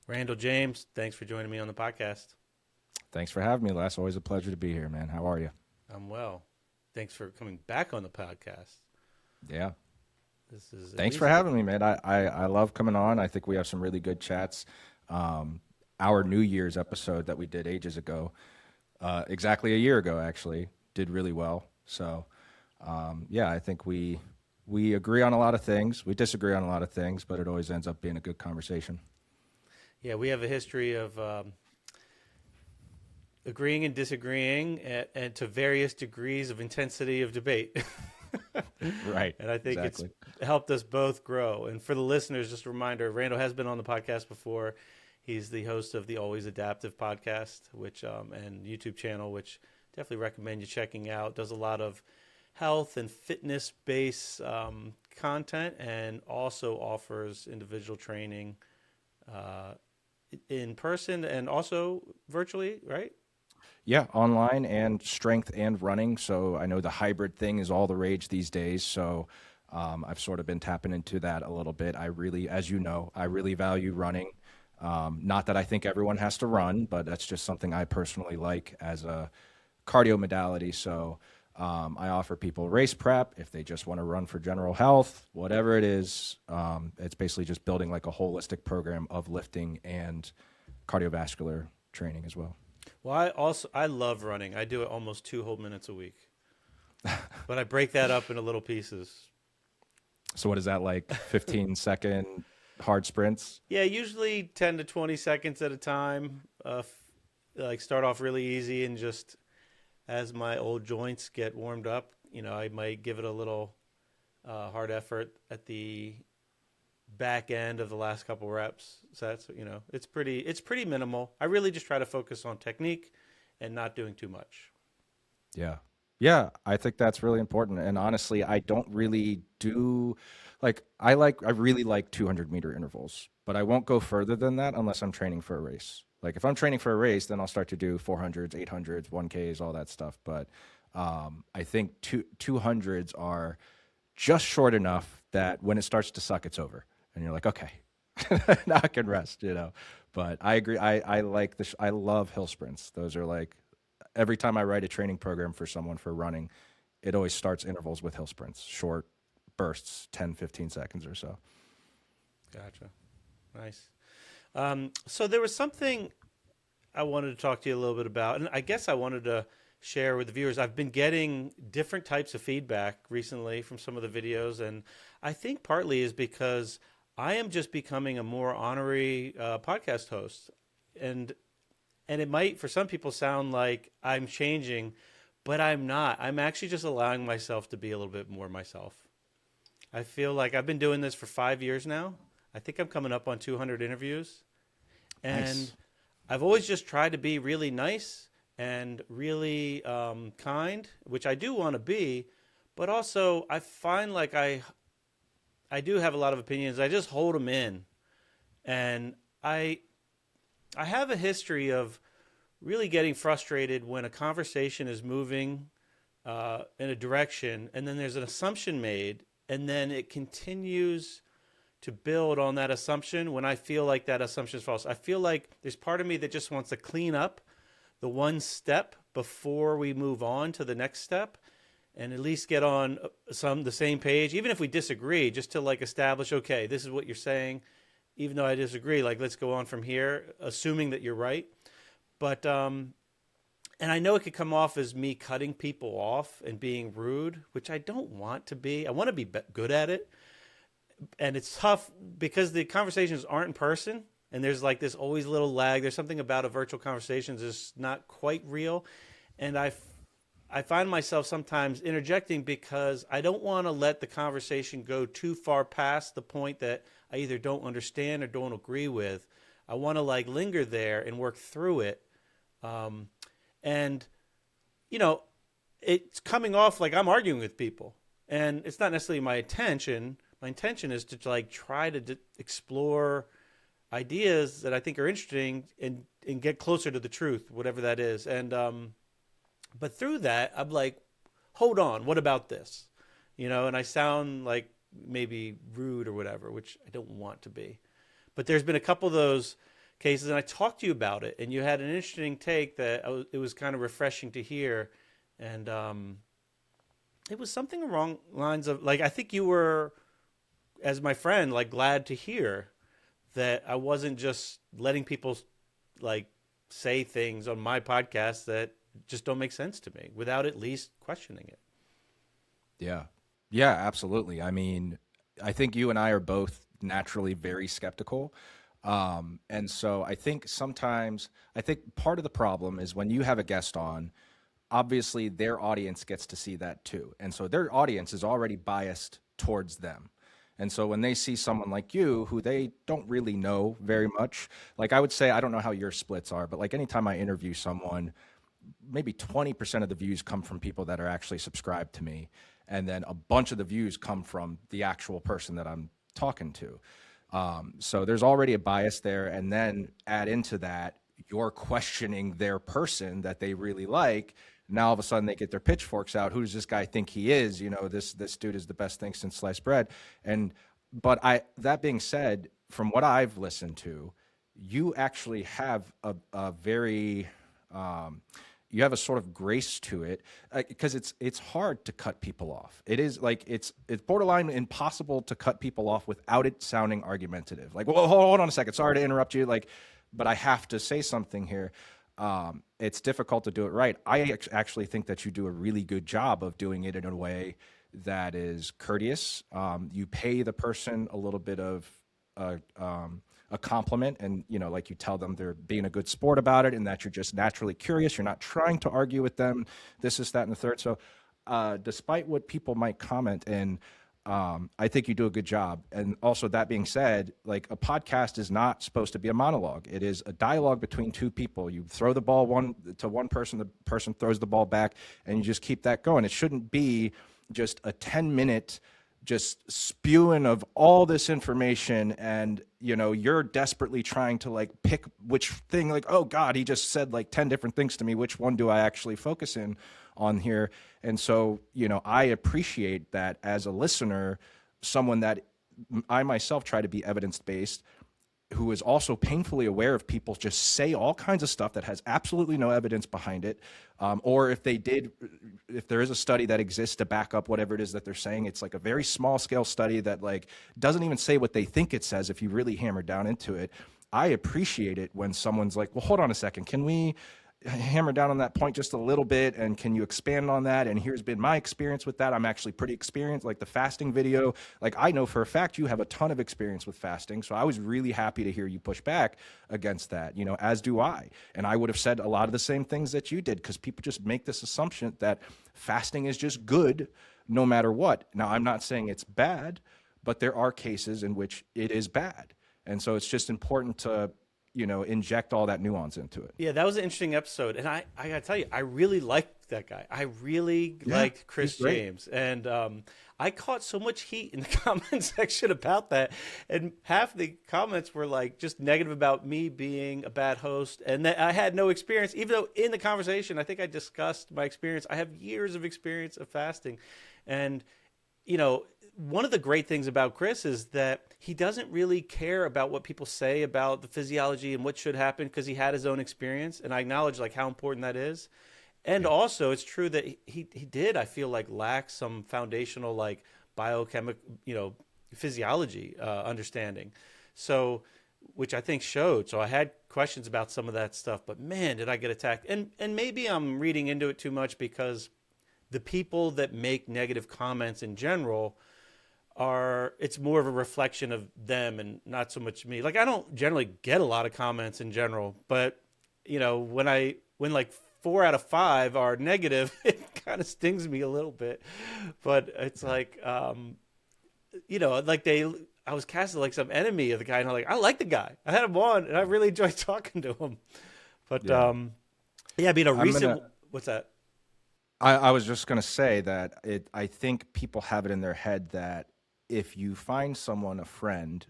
Randall James, thanks for joining me on the podcast. Thanks for having me, Les. Always a pleasure to be here, man. How are you? I'm well. Thanks for coming back on the podcast. Yeah. This is at Thanks for least having me, man. I love coming on. I think we have some really good chats. Um, our New Year's episode that we did ages ago, exactly a year ago, actually, did really well. So, yeah, I think we agree on a lot of things. We disagree on a lot of things, but it always ends up being a good conversation. yeah, we have a history of agreeing and disagreeing, and to various degrees of intensity of debate. Right. And I think it's Exactly. helped us both grow. And for the listeners, just a reminder: Randall has been on the podcast before. He's the host of the Always Adaptive podcast, which and YouTube channel, which definitely recommend you checking out. Does a lot of health and fitness based content, and also offers individual training uh, in person and also virtually, right? Yeah, online and strength and running. So I know the hybrid thing is all the rage these days. So I've sort of been tapping into that a little bit. I really, as you know, I really value running. Not that I think everyone has to run, but that's just something I personally like as a cardio modality. So I offer people race prep if they just want to run for general health, whatever it is. It's basically just building like a holistic program of lifting and cardiovascular training as well. Well, I love running. I do it almost 2 whole minutes a week, but I break that up into little pieces. So what is that like 15-second hard sprints? Yeah, usually 10 to 20 seconds at a time. Like start off really easy, and just as my old joints get warmed up, I might give it a little hard effort at the back end of the last couple reps. So it's pretty minimal. I really just try to focus on technique and not doing too much. Yeah. Yeah, I think that's really important. And honestly, I don't really do I really like 200-meter intervals, but I won't go further than that unless I'm training for a race. Like if I'm training for a race, then I'll start to do 400s, 800s, 1Ks, all that stuff. But I think 200s are just short enough that when it starts to suck, it's over. And you're like, okay, now I can rest. But I agree. I like I love hill sprints. Those are like every time I write a training program for someone for running, it always starts intervals with hill sprints, short bursts, 10, 15 seconds or so. Gotcha. Nice. So there was something I wanted to talk to you a little bit about, and I guess I wanted to share with the viewers. I've been getting different types of feedback recently from some of the videos, and I think partly is because I am just becoming a more honorary podcast host, and it might for some people sound like I'm changing, but I'm not. I'm actually just allowing myself to be a little bit more myself. I feel like I've been doing this for 5 years now. I think I'm coming up on 200 interviews, and Nice. I've always just tried to be really nice and really kind, which I do want to be, but also I find like I do have a lot of opinions. I just hold them in, and I I have a history of really getting frustrated when a conversation is moving in a direction, and then there's an assumption made, and then it continues to build on that assumption when I feel like that assumption is false. I feel like there's part of me that just wants to clean up the one step before we move on to the next step, and at least get on the same page, even if we disagree, just to like establish, okay, this is what you're saying, even though I disagree, like let's go on from here, assuming that you're right. But and I know it could come off as me cutting people off and being rude, which I don't want to be. I want to be good at it, and it's tough because the conversations aren't in person, and there's like this always little lag. There's something about a virtual conversation that's not quite real, and I find myself sometimes interjecting because I don't want to let the conversation go too far past the point that I either don't understand or don't agree with. I want to like linger there and work through it. Um, and, you know, it's coming off like I'm arguing with people. And it's not necessarily my intention. My intention is to like try to explore ideas that I think are interesting and get closer to the truth, whatever that is. And but through that, I'm like, hold on, what about this? And I sound like maybe rude or whatever, which I don't want to be. But there's been a couple of those cases, and I talked to you about it, and you had an interesting take that it was kind of refreshing to hear, and it was something along lines of like I think you were, as my friend, like glad to hear that I wasn't just letting people like say things on my podcast that just don't make sense to me without at least questioning it. Yeah. Yeah, absolutely. I mean, I think you and I are both naturally very skeptical. And so I think sometimes, I think part of the problem is when you have a guest on, obviously their audience gets to see that too. And so their audience is already biased towards them. And so when they see someone like you who they don't really know very much, like I would say, I don't know how your splits are, but like anytime I interview someone, maybe 20% of the views come from people that are actually subscribed to me. And then a bunch of the views come from the actual person that I'm talking to. So there's already a bias there. And then add into that, you're questioning their person that they really like. Now all of a sudden they get their pitchforks out. Who does this guy think he is? You know, this dude is the best thing since sliced bread. And that being said, from what I've listened to, you actually have a very you have a sort of grace to it because it's hard to cut people off. It is like it's borderline impossible to cut people off without it sounding argumentative. Like, well, hold on a second. Sorry to interrupt you. Like, but I have to say something here. It's difficult to do it right. I actually think that you do a really good job of doing it in a way that is courteous. You pay the person a little bit of a compliment, and you know, like you tell them they're being a good sport about it, and that you're just naturally curious. You're not trying to argue with them. This is that and the third. So, despite what people might comment, and I think you do a good job. And also, that being said, like a podcast is not supposed to be a monologue. It is a dialogue between two people. You throw the ball one person, the person throws the ball back, and you just keep that going. It shouldn't be just a 10-minute just spewing of all this information, and you know, you're desperately trying to like pick which thing, like, oh god, he just said like 10 different things to me, which one do I actually focus in on here? And so, you know, I appreciate that as a listener, someone that I myself try to be evidence-based, who is also painfully aware of people just say all kinds of stuff that has absolutely no evidence behind it. Or if there is a study that exists to back up whatever it is that they're saying, it's like a very small scale study that like doesn't even say what they think it says if you really hammer down into it. I appreciate it when someone's like, well, hold on a second, can we hammer down on that point just a little bit, and can you expand on that? And here's been my experience with that. I'm actually pretty experienced, like the fasting video. Like I know for a fact you have a ton of experience with fasting, so I was really happy to hear you push back against that, you know, as do I. And I would have said a lot of the same things that you did, because people just make this assumption that fasting is just good no matter what. Now, I'm not saying it's bad, but there are cases in which it is bad. And so it's just important to, you know, inject all that nuance into it. Yeah, that was an interesting episode, and I gotta tell you, I really liked that guy. I really liked Chris James, and I caught so much heat in the comment section about that, and half the comments were like just negative about me being a bad host, and that I had no experience. Even though in the conversation, I think I discussed my experience. I have years of experience of fasting, and you know, one of the great things about Chris is that he doesn't really care about what people say about the physiology and what should happen, because he had his own experience, and I acknowledge like how important that is. And also, it's true that he did, I feel like, lack some foundational like biochemical, you know, physiology understanding. So, which I think showed. So I had questions about some of that stuff, but man, did I get attacked. And maybe I'm reading into it too much, because the people that make negative comments in general it's more of a reflection of them and not so much me. Like I don't generally get a lot of comments in general, but you know, when like 4 out of 5 are negative, it kind of stings me a little bit. But it's like, you know, like I was casted like some enemy of the guy, and I'm like, I like the guy. I had him on, and I really enjoyed talking to him. But Yeah. yeah, being a recent, Gonna, what's that? I was just going to say that I think people have it in their head that if you find someone a friend,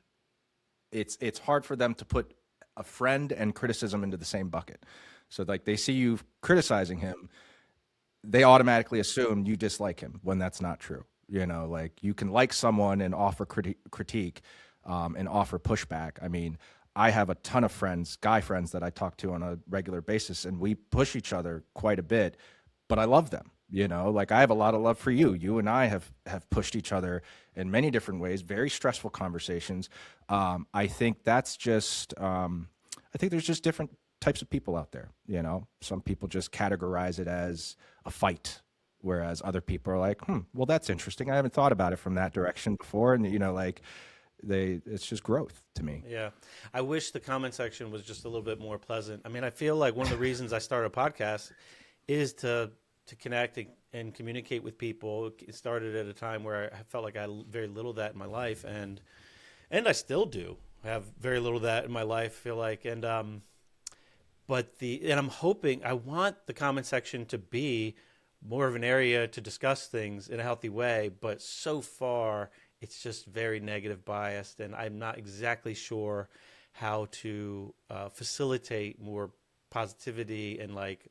it's hard for them to put a friend and criticism into the same bucket. So like they see you criticizing him, they automatically assume you dislike him when that's not true. You know, like you can like someone and offer critique and offer pushback. I mean, I have a ton of friends, guy friends that I talk to on a regular basis, and we push each other quite a bit, but I love them. You know, like I have a lot of love for you. You and I have pushed each other in many different ways, very stressful conversations. I think that's just, I think there's just different types of people out there. You know, some people just categorize it as a fight, whereas other people are like, well, that's interesting. I haven't thought about it from that direction before. And, you know, like it's just growth to me. Yeah. I wish the comment section was just a little bit more pleasant. I mean, I feel like one of the reasons I started a podcast is to connect and communicate with people. It started at a time where I felt like I had very little of that in my life, and I still do have very little of that in my life, I feel like. And I'm hoping, I want the comment section to be more of an area to discuss things in a healthy way, but so far it's just very negative biased, and I'm not exactly sure how to facilitate more positivity and like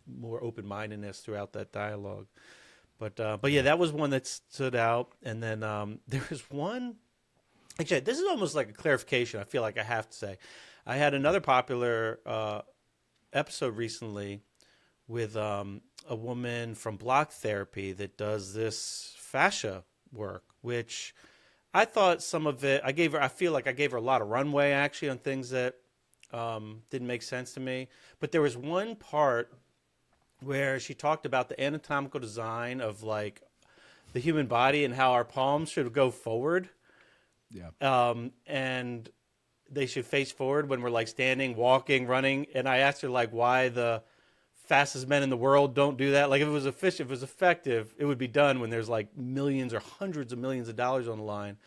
more open-mindedness throughout that dialogue. But yeah, that was one that stood out. And then there was one. Actually, this is almost like a clarification. I feel like I have to say, I had another popular episode recently with a woman from Block Therapy that does this fascia work, which I thought some of it. I feel like I gave her a lot of runway actually on things that didn't make sense to me. But there was one part where she talked about the anatomical design of like the human body and how our palms should go forward. Yeah. And they should face forward when we're like standing, walking, running. And I asked her like why the fastest men in the world don't do that. Like if it was efficient, if it was effective, it would be done when there's like millions or hundreds of millions of dollars on the line.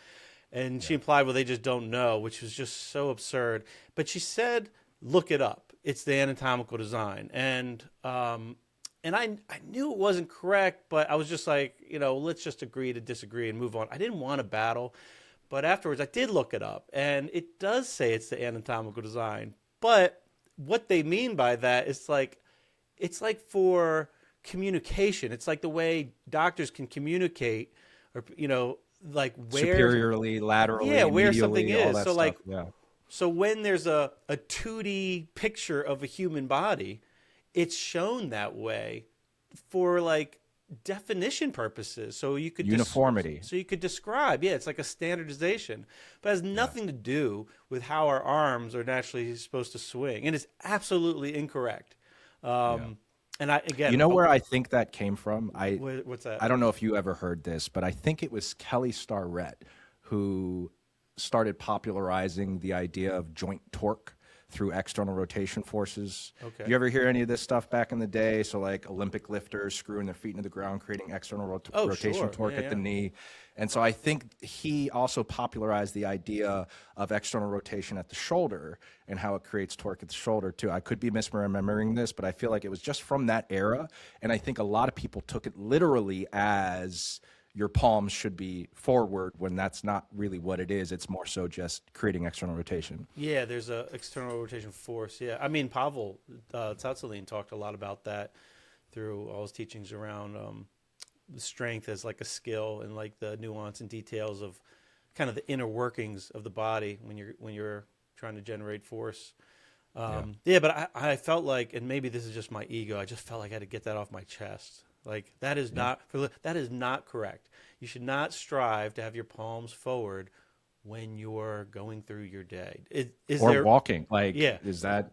And she implied, well, they just don't know, which was just so absurd. But she said, look it up. It's the anatomical design. And I knew it wasn't correct, but I was just like, you know, let's just agree to disagree and move on. I didn't want to battle. But afterwards, I did look it up, and it does say it's the anatomical design. But what they mean by that is like, it's like for communication. It's like the way doctors can communicate, or you know, like where Superiorly, laterally, yeah, where something medially, all is. that So stuff. like, Yeah. so when there's a 2D picture of a human body, it's shown that way for like definition purposes. Uniformity. So you could describe, yeah, it's like a standardization, but it has Yeah. nothing to do with how our arms are naturally supposed to swing, and it's absolutely incorrect. Yeah. And I You again, know where I think that came from? what's that? I don't know if you ever heard this, but I think it was Kelly Starrett who started popularizing the idea of joint torque through external rotation forces. Okay. Do you ever hear any of this stuff back in the day? So like Olympic lifters screwing their feet into the ground, creating external rotation Sure. torque Yeah, at the yeah. knee. And so I think he also popularized the idea of external rotation at the shoulder and how it creates torque at the shoulder too. I could be misremembering this, but I feel like it was just from that era. And I think a lot of people took it literally as your palms should be forward when that's not really what it is. It's more so just creating external rotation. Yeah, there's a external rotation force. Yeah, I mean Pavel Tsatsouline talked a lot about that through all his teachings around the strength as like a skill and like the nuance and details of kind of the inner workings of the body when you're trying to generate force. Yeah, but I felt like, and maybe this is just my ego, I just felt like I had to get that off my chest. Like that is that is not correct. You should not strive to have your palms forward when you're going through your day. Is Or there? walking. Like, Yeah, is that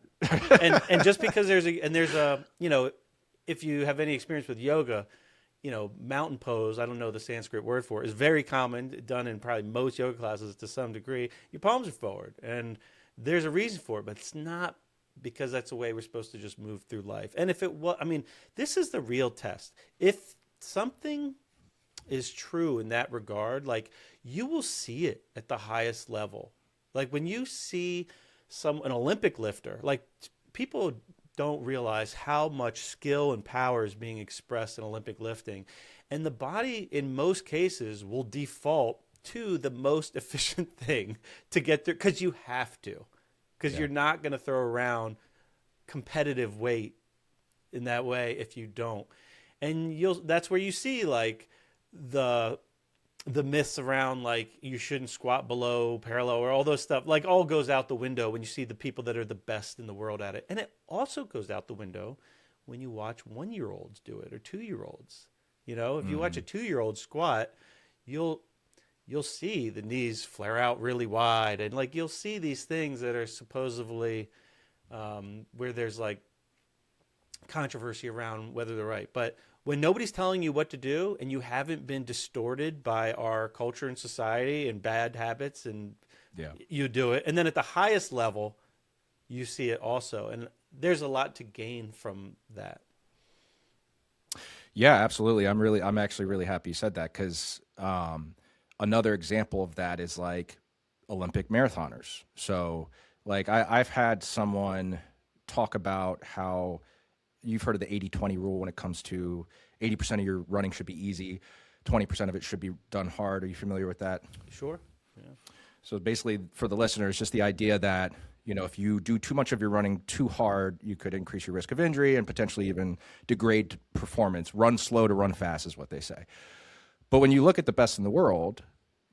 and just because there's a you know, if you have any experience with yoga, you know, mountain pose, I don't know the Sanskrit word for it, is very common, done in probably most yoga classes to some degree. Your palms are forward, and there's a reason for it, but it's not because that's the way we're supposed to just move through life. And if it was, I mean, this is the real test. If something is true in that regard, like you will see it at the highest level. Like when you see an Olympic lifter, like people don't realize how much skill and power is being expressed in Olympic lifting. And the body in most cases will default to the most efficient thing to get there because you have to. Because you're not going to throw around competitive weight in that way if you don't. And that's where you see like the the myths around like you shouldn't squat below parallel or all those stuff like all goes out the window when you see the people that are the best in the world at it. And it also goes out the window when you watch 1 year olds do it or 2 year olds. You know, if you watch a 2 year old squat, you'll you'll see the knees flare out really wide, and like you'll see these things that are supposedly where there's like controversy around whether they're right. But when nobody's telling you what to do and you haven't been distorted by our culture and society and bad habits, and Yeah. you do it, and then at the highest level, you see it also, and there's a lot to gain from that. Yeah, absolutely. I'm actually really happy you said that because another example of that is like Olympic marathoners. So, like, I've had someone talk about how you've heard of the 80-20 rule when it comes to 80% of your running should be easy, 20% of it should be done hard. Are you familiar with that? Sure. Yeah. So basically, for the listeners, just the idea that, you know, if you do too much of your running too hard, you could increase your risk of injury and potentially even degrade performance. Run slow to run fast is what they say. But when you look at the best in the world,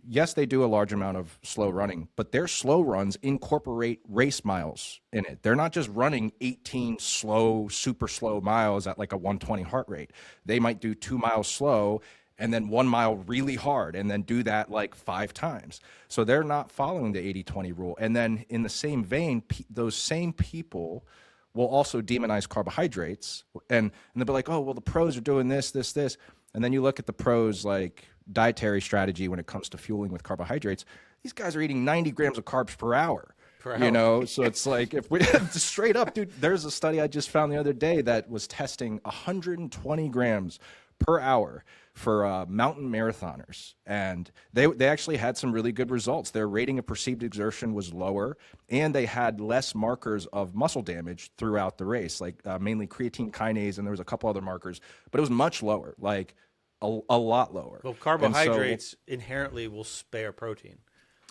yes, they do a large amount of slow running, but their slow runs incorporate race miles in it. They're not just running 18 slow, super slow miles at like a 120 heart rate. They might do 2 miles slow and then 1 mile really hard and then do that like 5 times. So they're not following the 80-20 rule. And then in the same vein, those same people will also demonize carbohydrates and they'll be like, oh, well, the pros are doing this, this, this. And then you look at the pros like dietary strategy when it comes to fueling with carbohydrates. These guys are eating 90 grams of carbs per hour. Per You hour. know, so it's like if we straight up, dude, there's a study I just found the other day that was testing 120 grams per hour for mountain marathoners. And they actually had some really good results. Their rating of perceived exertion was lower, and they had less markers of muscle damage throughout the race, like mainly creatine kinase, and there was a couple other markers, but it was much lower, like a lot lower. Well, And so, carbohydrates inherently will spare protein.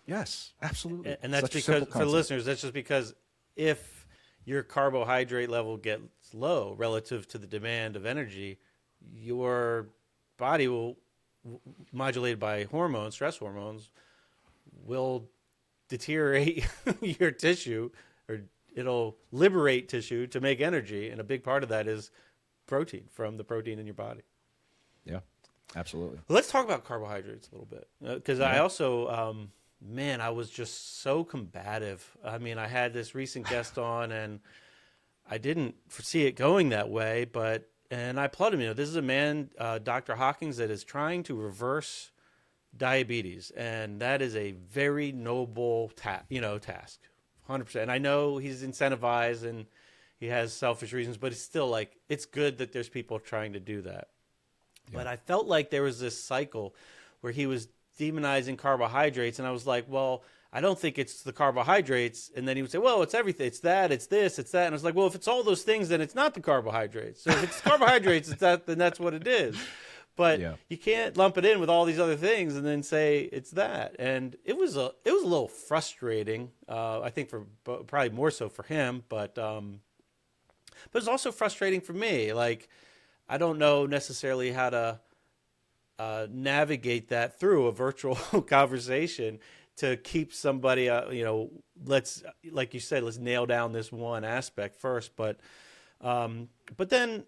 yes, absolutely. And that's Such a because, simple for the concept. listeners, that's just because if your carbohydrate level gets low relative to the demand of energy, your body will, modulated by hormones, stress hormones, will deteriorate your tissue, or it'll liberate tissue to make energy. And a big part of that is protein from the protein in your body. Yeah, absolutely. Let's talk about carbohydrates a little bit because I Yeah. also, man, I was just so combative. I mean, I had this recent guest on, and I didn't foresee it going that way, and I applaud him. You know, this is a man, Dr. Hawkins, that is trying to reverse diabetes, and that is a very noble task, 100%. And I know he's incentivized and he has selfish reasons, but it's still like it's good that there's people trying to do that. But I felt like there was this cycle where he was demonizing carbohydrates, and I was like, well, I don't think it's the carbohydrates. And then he would say, well, it's everything. It's that, it's this, it's that. And I was like, well, if it's all those things, then it's not the carbohydrates. So if it's carbohydrates, it's that, then that's what it is. But Yeah. you can't lump it in with all these other things and then say it's that. And it was a little frustrating. I think probably more so for him, but it's also frustrating for me. Like, I don't know necessarily how to navigate that through a virtual conversation to keep somebody, let's, like you said, let's nail down this one aspect first. But then,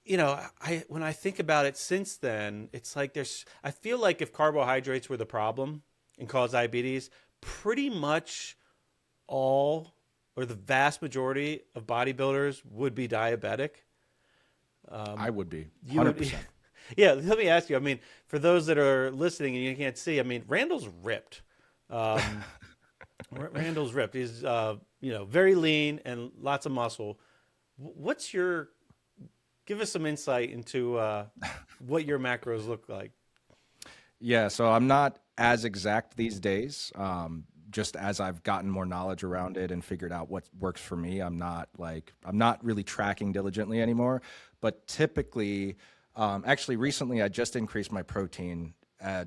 when I think about it since then, it's like I feel like if carbohydrates were the problem and caused diabetes, pretty much all or the vast majority of bodybuilders would be diabetic. I would be You would, 100%. yeah. Let me ask you. I mean, for those that are listening and you can't see, I mean, Randall's ripped. Um, Randall's ripped. He's very lean and lots of muscle. What's your? Give us some insight into what your macros look like. Yeah, so I'm not as exact these days. Just as I've gotten more knowledge around it and figured out what works for me, I'm not really tracking diligently anymore. But typically, actually recently, I just increased my protein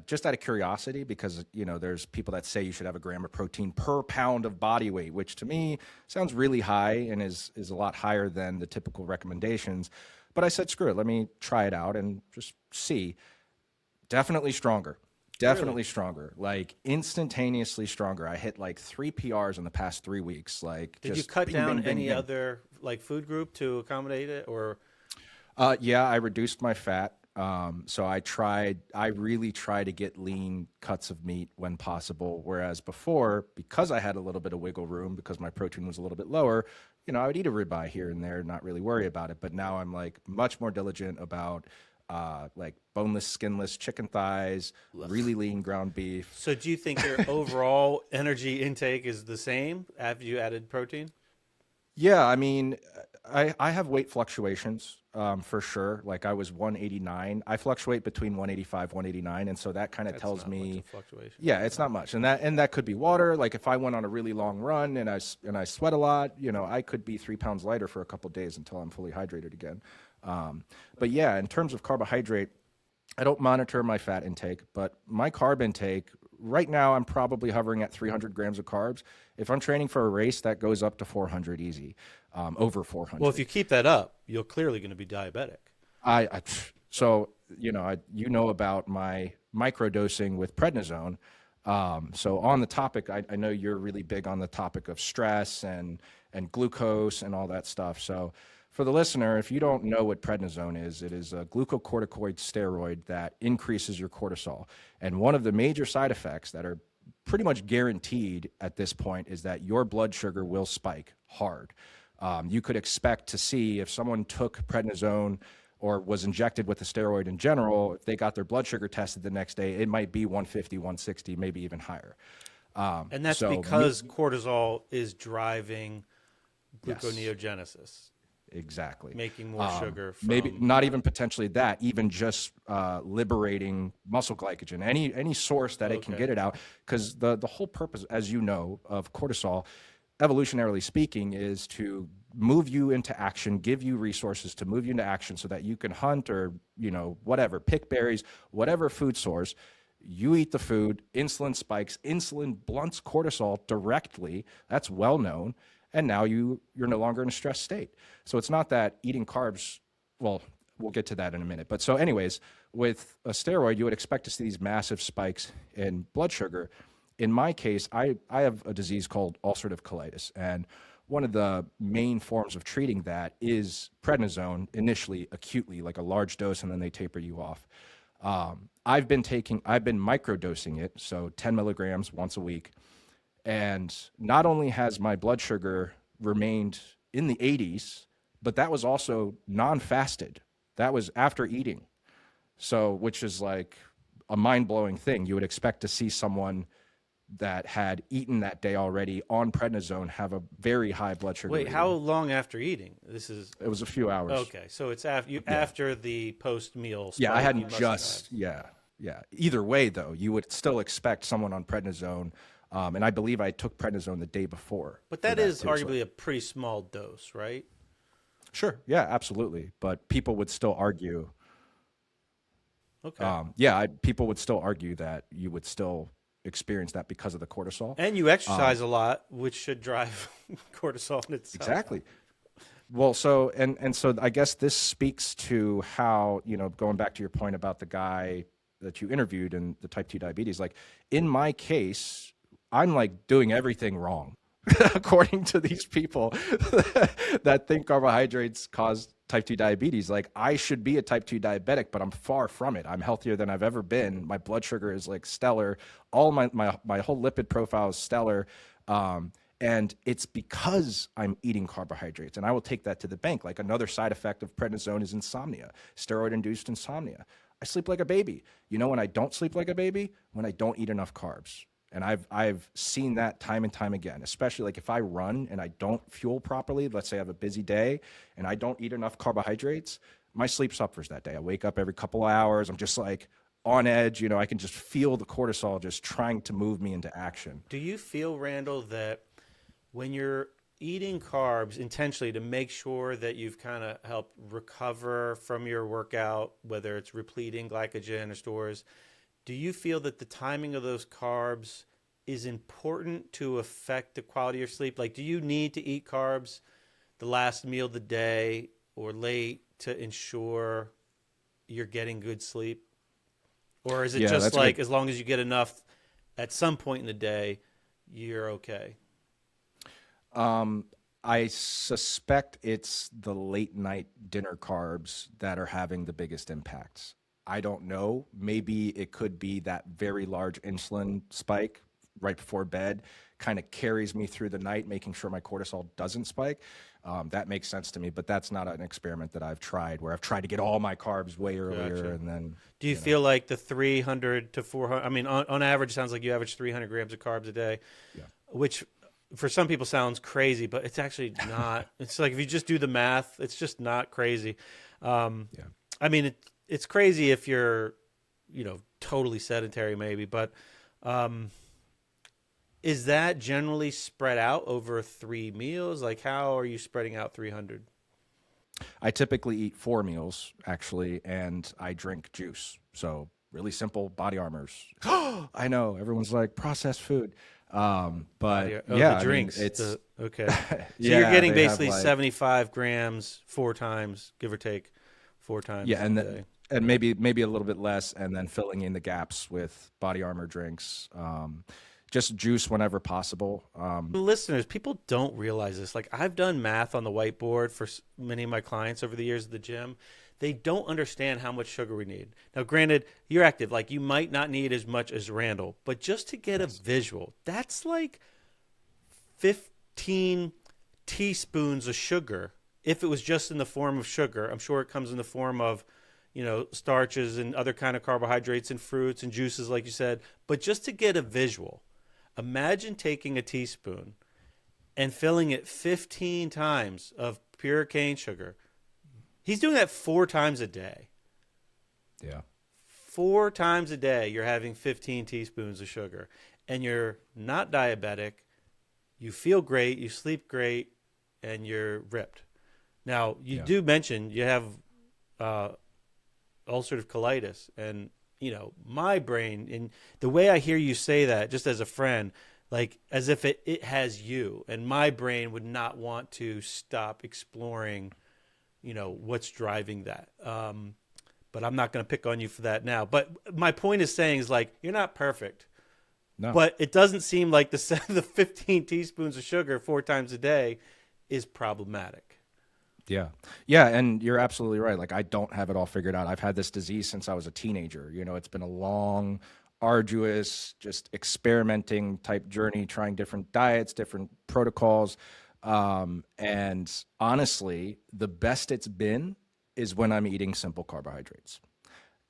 just out of curiosity because, there's people that say you should have a gram of protein per pound of body weight, which to me sounds really high and is a lot higher than the typical recommendations. But I said, screw it, let me try it out and just see. Definitely stronger. Really? definitely stronger, like instantaneously stronger. I hit like 3 PRs in the past 3 weeks, like Did you just cut bing, down bing, bing, any bing. other like food group to accommodate it, or Yeah, I reduced my fat. So I really try to get lean cuts of meat when possible. Whereas before, because I had a little bit of wiggle room, because my protein was a little bit lower, I would eat a ribeye here and there, not really worry about it. But now I'm like much more diligent about like boneless, skinless chicken thighs, really lean ground beef. so do you think your overall energy intake is the same after you added protein? Yeah, I mean, I have weight fluctuations for sure. Like I was 189. I fluctuate between 185, 189, and so that kind of That's tells not much me, of fluctuation. yeah, it's not much. And that could be water. Like if I went on a really long run and I sweat a lot, I could be 3 pounds lighter for a couple days until I'm fully hydrated again. But yeah, in terms of carbohydrate, I don't monitor my fat intake, but my carb intake right now, I'm probably hovering at 300 grams of carbs. If I'm training for a race, that goes up to 400 easy, over Well, if you 400. keep that up, you're clearly going to be diabetic. I so about my microdosing with prednisone. So on the topic, I know you're really big on the topic of stress and glucose and all that stuff. So for the listener, if you don't know what prednisone is, it is a glucocorticoid steroid that increases your cortisol. And one of the major side effects that are pretty much guaranteed at this point is that your blood sugar will spike hard. You could expect to see if someone took prednisone or was injected with a steroid in general, if they got their blood sugar tested the next day, it might be 150, 160, maybe even higher. And that's So me, because cortisol is driving yes, gluconeogenesis, exactly. making more sugar Maybe from. not even potentially that, even just liberating muscle glycogen, any source that it can Okay. get it out. Because the whole purpose, as you know, of cortisol, evolutionarily speaking, is to move you into action, give you resources to move you into action so that you can hunt or, whatever, pick berries, whatever food source. You eat the food, insulin spikes, insulin blunts cortisol directly. That's well known. And now you're no longer in a stress state. So it's not that eating carbs, well, we'll get to that in a minute. But so anyways, with a steroid, you would expect to see these massive spikes in blood sugar. In my case, I have a disease called ulcerative colitis. And one of the main forms of treating that is prednisone, initially acutely, like a large dose, and then they taper you off. I've been microdosing it, so 10 milligrams once a week. And not only has my blood sugar remained in the 80s, but that was also non fasted. That was after eating. So, which is like a mind blowing thing. You would expect to see someone that had eaten that day already on prednisone have a very high blood sugar Wait, how reading. long after eating? This is It was a few hours. okay. So it's after you Yeah. after the post meal Yeah. I spike. You hadn't must have had. just, yeah. Yeah. Either way, though, you would still expect someone on prednisone. And I believe I took prednisone the day before But for that that is too. So arguably a pretty small dose, right? sure. Yeah, absolutely. But people would still argue. Okay. People would still argue that you would still experience that because of the cortisol. And you exercise a lot, which should drive cortisol in itself. Exactly. Well, so and so I guess this speaks to how, going back to your point about the guy that you interviewed and the type 2 diabetes, like in my case, I'm like doing everything wrong according to these people that think carbohydrates cause type 2 diabetes. Like I should be a type 2 diabetic, but I'm far from it. I'm healthier than I've ever been. My blood sugar is like stellar. All my whole lipid profile is stellar. And it's because I'm eating carbohydrates. And I will take that to the bank. Like another side effect of prednisone is insomnia, steroid induced insomnia. I sleep like a baby. You know when I don't sleep like a baby? When I don't eat enough carbs. And I've seen that time and time again, especially like if I run and I don't fuel properly, let's say I have a busy day and I don't eat enough carbohydrates, my sleep suffers that day. I wake up every couple of hours. I'm just like on edge. I can just feel the cortisol just trying to move me into action. Do you feel, Randall, that when you're eating carbs intentionally to make sure that you've kind of helped recover from your workout, whether it's repleting glycogen or stores, do you feel that the timing of those carbs is important to affect the quality of your sleep? Like, do you need to eat carbs the last meal of the day or late to ensure you're getting good sleep? Or is it Yeah, just that's a like good. as long as you get enough at some point in the day, you're okay? Um, I suspect it's the late night dinner carbs that are having the biggest impacts. I don't know. Maybe it could be that very large insulin spike right before bed kind of carries me through the night, making sure my cortisol doesn't spike. That makes sense to me, but that's not an experiment that I've tried where I've tried to get all my carbs way earlier Gotcha. and then, Do you you know, feel like the 300 to 400? I mean, on average, it sounds like you average 300 grams of carbs a day, yeah, which for some people sounds crazy, but it's actually not. It's like if you just do the math, it's just not crazy. Um, yeah. I mean, it's crazy if you're, totally sedentary, maybe, but um, is that generally spread out over 3 meals? Like, how are you spreading out 300? I typically eat 4 meals actually, and I drink juice. So really simple body armors. I know everyone's like processed food, Body, but the yeah, I mean drinks. it's Okay. So you're yeah getting they have basically like 75 grams 4 times, give or take, four yeah, times a and day. and maybe a little bit less, and then filling in the gaps with body armor drinks, just juice whenever possible. Listeners, people don't realize this. Like, I've done math on the whiteboard for many of my clients over the years at the gym. They don't understand how much sugar we need. Now, granted, you're active. Like, you might not need as much as Randall, but just to get a Yes. visual, that's like 15 teaspoons of sugar. If it was just in the form of sugar, I'm sure it comes in the form of, starches and other kind of carbohydrates and fruits and juices, like you said. But just to get a visual, imagine taking a teaspoon and filling it 15 times of pure cane sugar. He's doing that 4 times a day. Yeah. 4 times a day, you're having 15 teaspoons of sugar, and you're not diabetic. You feel great, you sleep great, and you're ripped. Now, you Yeah. do mention you have uh, ulcerative colitis, and my brain, and the way I hear you say that, just as a friend, like as if it has you, and my brain would not want to stop exploring, what's driving that. But I'm not going to pick on you for that now. But my point is saying is like you're not perfect, No. but it doesn't seem like the 15 teaspoons of sugar 4 times a day is problematic. Yeah. Yeah. And you're absolutely right. Like, I don't have it all figured out. I've had this disease since I was a teenager. It's been a long, arduous, just experimenting type journey, trying different diets, different protocols. And honestly, the best it's been is when I'm eating simple carbohydrates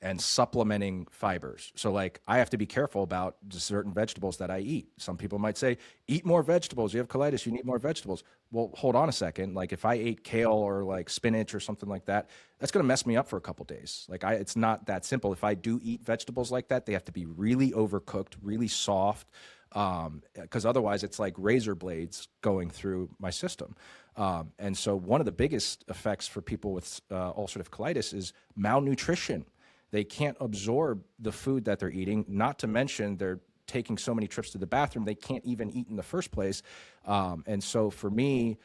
and supplementing fibers. So like I have to be careful about certain vegetables that I eat. Some people might say, eat more vegetables. You have colitis, you need more vegetables. Well, hold on a second. Like if I ate kale or like spinach or something like that, that's going to mess me up for a couple days. Like it's not that simple. If I do eat vegetables like that, they have to be really overcooked, really soft, because otherwise it's like razor blades going through my system. And so one of the biggest effects for people with ulcerative colitis is malnutrition. They can't absorb the food that they're eating, not to mention they're taking so many trips to the bathroom, they can't even eat in the first place. And so for me,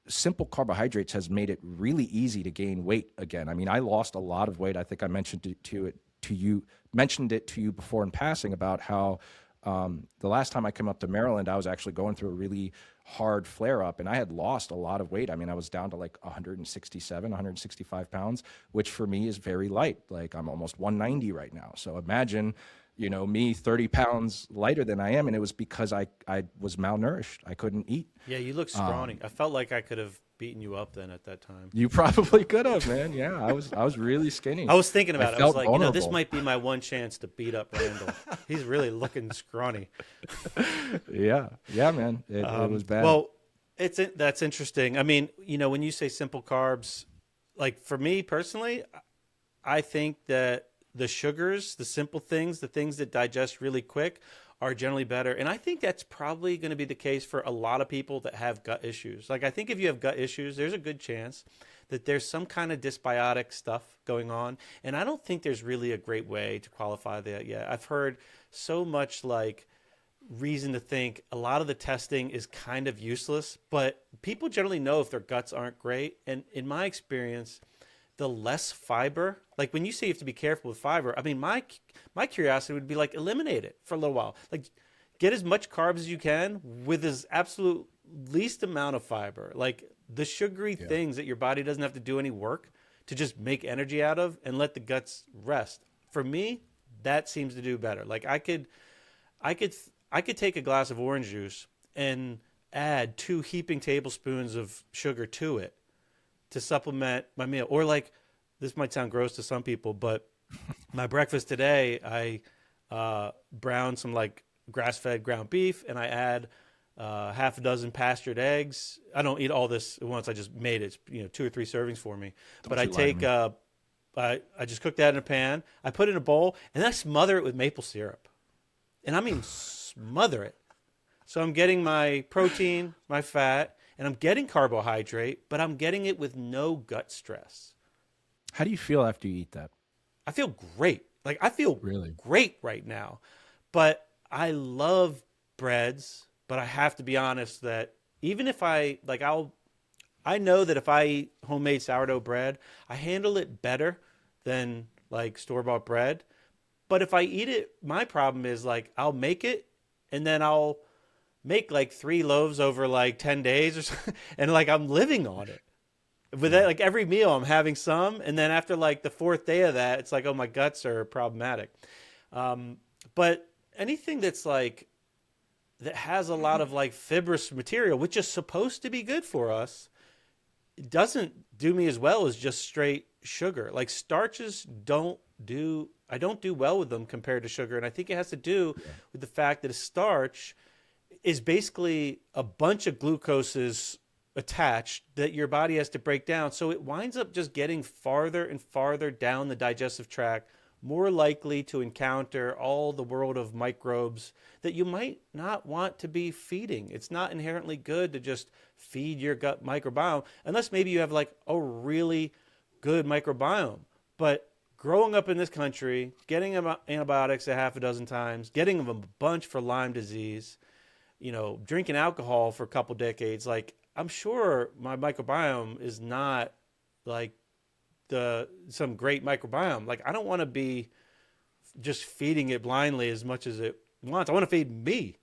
simple carbohydrates has made it really easy to gain weight again. I mean, I lost a lot of weight. I think I mentioned it to you before in passing about how the last time I came up to Maryland, I was actually going through a really hard flare up and I had lost a lot of weight. I mean, I was down to like 167, 165 pounds, which for me is very light. Like I'm almost 190 right now. So imagine, me 30 pounds lighter than I am. And it was because I was malnourished. I couldn't eat. Yeah, you look scrawny. I felt like I could have beaten you up then at that time. You probably could have, man. Yeah, I was really skinny. I was thinking I about it. I was felt like, this vulnerable. might be my one chance to beat up Randall. He's really looking scrawny. Yeah. Yeah, man. It was bad. Well, that's interesting. I mean, when you say simple carbs, like for me personally, I think that the sugars, the simple things, the things that digest really quick are generally better. And I think that's probably going to be the case for a lot of people that have gut issues. Like I think if you have gut issues, there's a good chance that there's some kind of dysbiotic stuff going on. And I don't think there's really a great way to qualify that yet. I've heard so much like reason to think a lot of the testing is kind of useless, but people generally know if their guts aren't great. And in my experience, the less fiber. Like when you say you have to be careful with fiber, I mean my curiosity would be like eliminate it for a little while. Like get as much carbs as you can with as absolute least amount of fiber. Like the sugary Yeah. things that your body doesn't have to do any work to just make energy out of and let the guts rest. For me, that seems to do better. Like I could I could take a glass of orange juice and add 2 heaping tablespoons of sugar to it to supplement my meal. Or like this might sound gross to some people, but my breakfast today, I browned some like grass-fed ground beef, and I add half a dozen pastured eggs. I don't eat all this at once. I just made it, 2 or 3 servings for me. But Don't I you lie to take, me. I just cook that in a pan. I put it in a bowl, and then I smother it with maple syrup, and I mean smother it. So I'm getting my protein, my fat, and I'm getting carbohydrate, but I'm getting it with no gut stress. How do you feel after you eat that? I feel great. Like I feel Really? great right now. But I love breads, but I have to be honest that even if I know that if I eat homemade sourdough bread, I handle it better than like store-bought bread. But if I eat it, my problem is like I'll make it and then I'll make like 3 loaves over like 10 days or something, and like I'm living on it. With that, Yeah. like every meal, I'm having some, and then after like the fourth day of that, it's like, oh, my guts are problematic. Um, but anything that's like that has a lot of like fibrous material, which is supposed to be good for us, it doesn't do me as well as just straight sugar. Like starches I don't do well with them compared to sugar, and I think it has to do Yeah. with the fact that a starch is basically a bunch of glucoses attached that your body has to break down. So it winds up just getting farther and farther down the digestive tract, more likely to encounter all the world of microbes that you might not want to be feeding. It's not inherently good to just feed your gut microbiome unless maybe you have like a really good microbiome. But growing up in this country, getting antibiotics a half a dozen times, getting them a bunch for Lyme disease, drinking alcohol for a couple decades, like I'm sure my microbiome is not like the some great microbiome. Like I don't want to be just feeding it blindly as much as it wants. I want to feed me.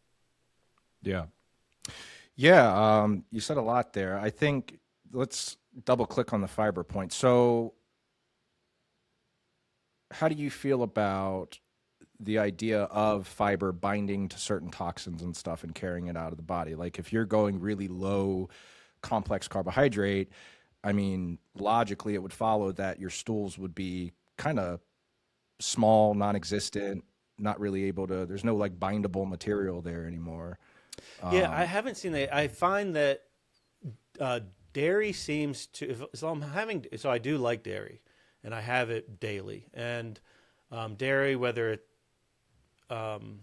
Yeah. Yeah. You said a lot there. I think let's double click on the fiber point. So, how do you feel about the idea of fiber binding to certain toxins and stuff and carrying it out of the body? Like, if you're going really low complex carbohydrate, I mean, logically, it would follow that your stools would be kind of small, non existent, not really able to, there's no like bindable material there anymore. Yeah, I Um, haven't seen that. I find that uh, dairy seems to. So I'm having. So I do like dairy, and I have it daily. And dairy, um,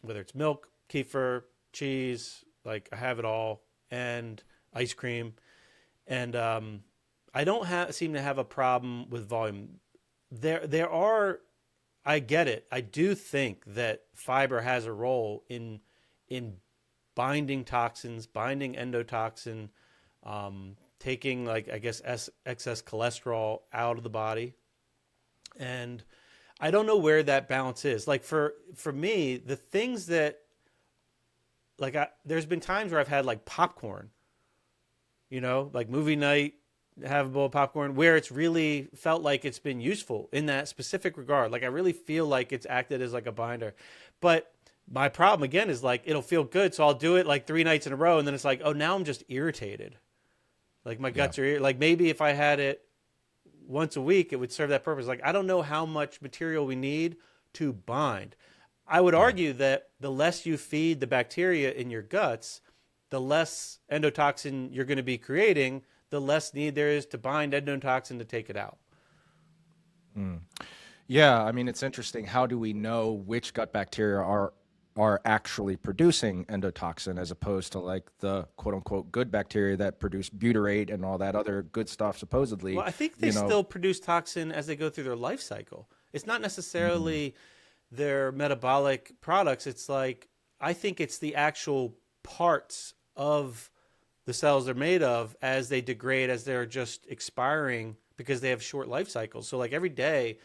whether it's milk, kefir, cheese, like I have it all, and ice cream. And I don't seem to have a problem with volume. There are. I get it. I do think that fiber has a role in binding toxins, binding endotoxin, taking like I guess excess cholesterol out of the body. And I don't know where that balance is. Like for me, the things that there's been times where I've had like popcorn, like movie night, have a bowl of popcorn where it's really felt like it's been useful in that specific regard. Like I really feel like it's acted as like a binder. But my problem again is like it'll feel good, so I'll do it like 3 nights in a row, and then it's like, oh, now I'm just irritated. Like my yeah. guts are like maybe if I had it once a week, it would serve that purpose. Like I don't know how much material we need to bind. I would Yeah. argue that the less you feed the bacteria in your guts, the less endotoxin you're going to be creating, the less need there is to bind endotoxin to take it out. Mm. Yeah, I mean, it's interesting. How do we know which gut bacteria are actually producing endotoxin as opposed to like the quote unquote good bacteria that produce butyrate and all that other good stuff supposedly, Well, I think they you know. still produce toxin as they go through their life cycle. It's not Mm, necessarily their metabolic products. It's like I think it's the actual parts of the cells they're made of as they degrade, as they're just expiring because they have short life cycles. So like every day,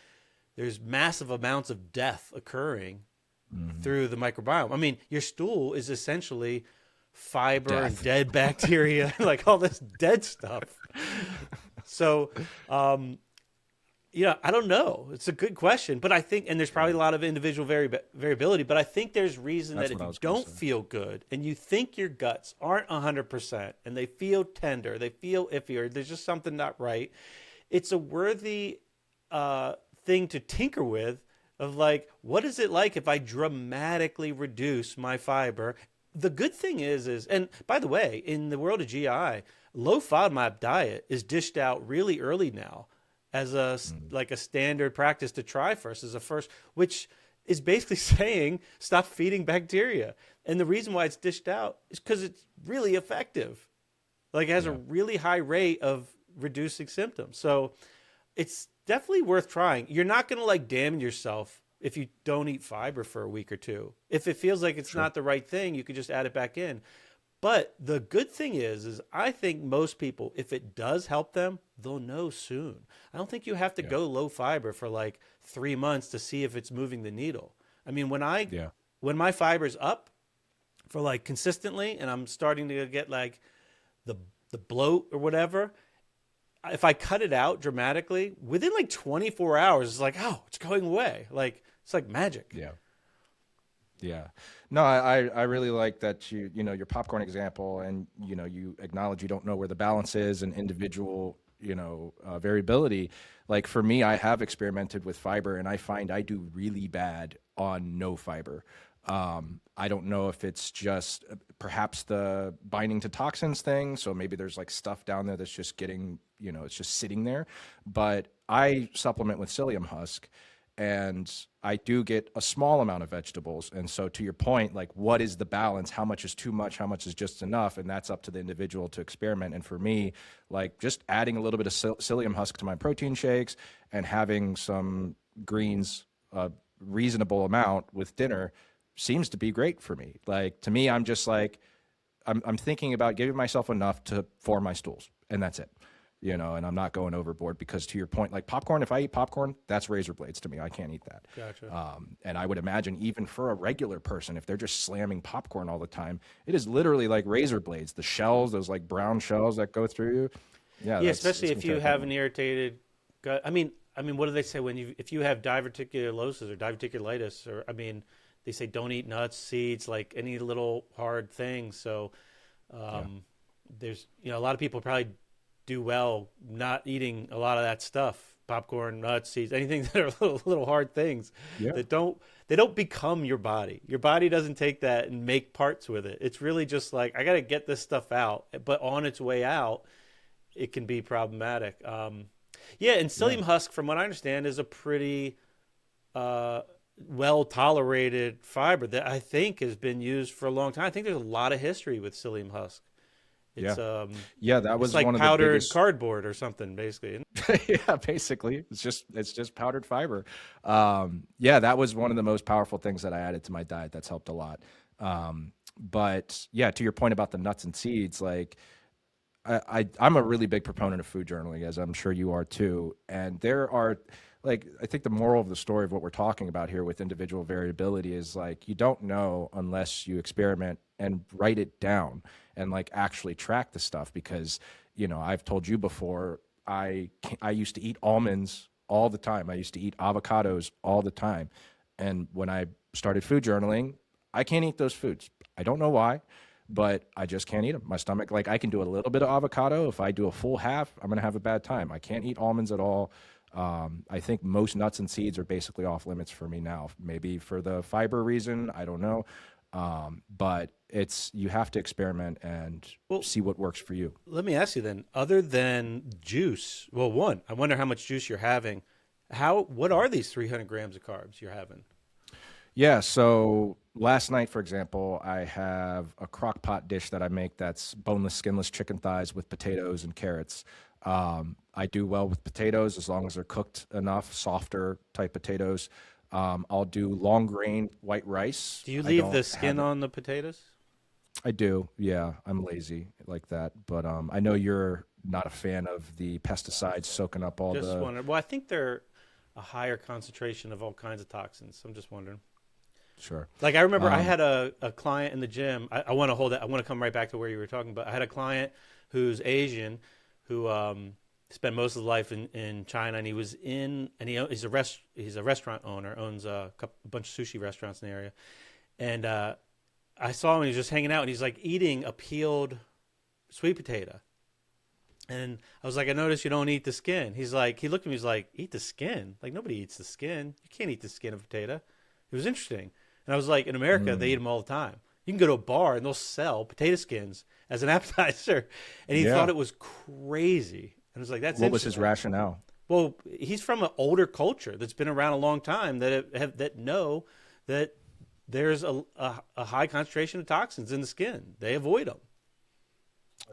there's massive amounts of death occurring Hmm. through the microbiome. I mean, your stool is essentially fiber and Death. dead bacteria, like all this dead stuff. So, um, yeah, I don't know. It's a good question, but I think, and there's probably Yeah, a lot of individual variability, but I think there's reason that that's if what I you was gonna don't say. feel good and you think your guts aren't 100% and they feel tender, they feel iffy, or there's just something not right, it's a worthy uh, thing to tinker with of like, what is it like if I dramatically reduce my fiber? The good thing is, and by the way, in the world of GI, low FODMAP diet is dished out really early now as a Mm. like a standard practice to try first as a first, which is basically saying stop feeding bacteria. And the reason why it's dished out is because it's really effective. Like it has a Yeah, really high rate of reducing symptoms. So it's definitely worth trying. You're not going to like damn yourself if you don't eat fiber for a week or two. If it feels like it's sure. not the right thing, you could just add it back in. But the good thing is I think most people, if it does help them, they'll know soon. I don't think you have to Yeah, go low fiber for like 3 months to see if it's moving the needle. I mean, yeah, when my fiber's up for like consistently, and I'm starting to get like the the bloat or whatever, if I cut it out dramatically, within like 24 hours, it's like, oh, it's going away. Like it's like magic. yeah. Yeah. No, I really like that you know, your popcorn example and, you know, you acknowledge you don't know where the balance is and individual, you know, variability. Like for me, I have experimented with fiber and I find I do really bad on no fiber. I don't know if it's just perhaps the binding to toxins thing. So maybe there's like stuff down there that's just getting, you know, it's just sitting there. But I supplement with psyllium husk and I do get a small amount of vegetables. And so, to your point, like, what is the balance? How much is too much? How much is just enough? And that's up to the individual to experiment. And for me, like, just adding a little bit of psyllium husk to my protein shakes and having some greens, a reasonable amount with dinner, seems to be great for me. Like, to me, I'm just like, I'm thinking about giving myself enough to form my stools, and that's it. You know, and I'm not going overboard because to your point, like popcorn, if I eat popcorn, that's razor blades to me. I can't eat that. Gotcha. And I would imagine even for a regular person, if they're just slamming popcorn all the time, it is literally like razor blades. The shells, those like brown shells that go through you. Yeah, Yeah, that's especially it's gonna if you tear apart have me. an irritated gut. I mean, what do they say when you if you have diverticulosis or diverticulitis, or I mean, they say don't eat nuts, seeds, like any little hard thing. So Yeah, um, there's a lot of people probably do well not eating a lot of that stuff, popcorn, nuts, seeds, anything that are little hard things yeah, that don't become your body. Your body doesn't take that and make parts with it. It's really just like I got to get this stuff out, but on its way out, it can be problematic. Yeah, and yeah. psyllium husk, from what I understand, is a pretty uh, well tolerated fiber that I think has been used for a long time. I think there's a lot of history with psyllium husk. It's Yeah. um, Yeah, that it's was like one of the powdered biggest. cardboard or something, basically. Yeah, basically, it's just powdered fiber. Yeah, that was one of the most powerful things that I added to my diet. That's helped a lot. But yeah, to your point about the nuts and seeds, like I'm a really big proponent of food journaling, as I'm sure you are too. And there are, like, I think the moral of the story of what we're talking about here with individual variability is like, you don't know unless you experiment and write it down and like actually track the stuff. Because, you know, I've told you before, I used to eat almonds all the time. I used to eat avocados all the time. And when I started food journaling, I can't eat those foods. I don't know why, but I just can't eat them. My stomach, like I can do a little bit of avocado. If I do a full half, I'm going to have a bad time. I can't eat almonds at all. I think most nuts and seeds are basically off limits for me now. Maybe for the fiber reason, I don't know. But it's you have to experiment and Well, see what works for you. let me ask you then. Other than juice, well, one, I wonder how much juice you're having. What are these 300 grams of carbs you're having? Yeah, so last night, for example, I have a crock pot dish that I make that's boneless, skinless chicken thighs with potatoes and carrots. I do well with potatoes as long as they're cooked enough, softer type potatoes. I'll do long grain white rice. Do you I leave don't the skin have it. on the potatoes? I do. Yeah, I'm lazy like that. But I know you're not a fan of the pesticides soaking up all Just the. wondering. Well, I think they're a higher concentration of all kinds of toxins. So I'm just wondering. Sure. Like I remember I Um, had a client in the gym. I want to hold that. I want to come right back to where you were talking, but I had a client who's Asian who spent most of his life in China, and he was in and he's a restaurant owner, owns a bunch of sushi restaurants in the area, and I saw him. He was just hanging out, and he's like eating a peeled sweet potato. And I was like, I noticed you don't eat the skin. He's like, he looked at me, he's like, eat the skin? Like, nobody eats the skin. You can't eat the skin of a potato. It was interesting. And I was like, in America, they eat mm, them all the time. You can go to a bar and they'll sell potato skins as an appetizer. And he thought yeah. it was crazy. And I was like, that's What was his interesting. rationale? Well, he's from an older culture that's been around a long time that know that there's a high concentration of toxins in the skin. They avoid them.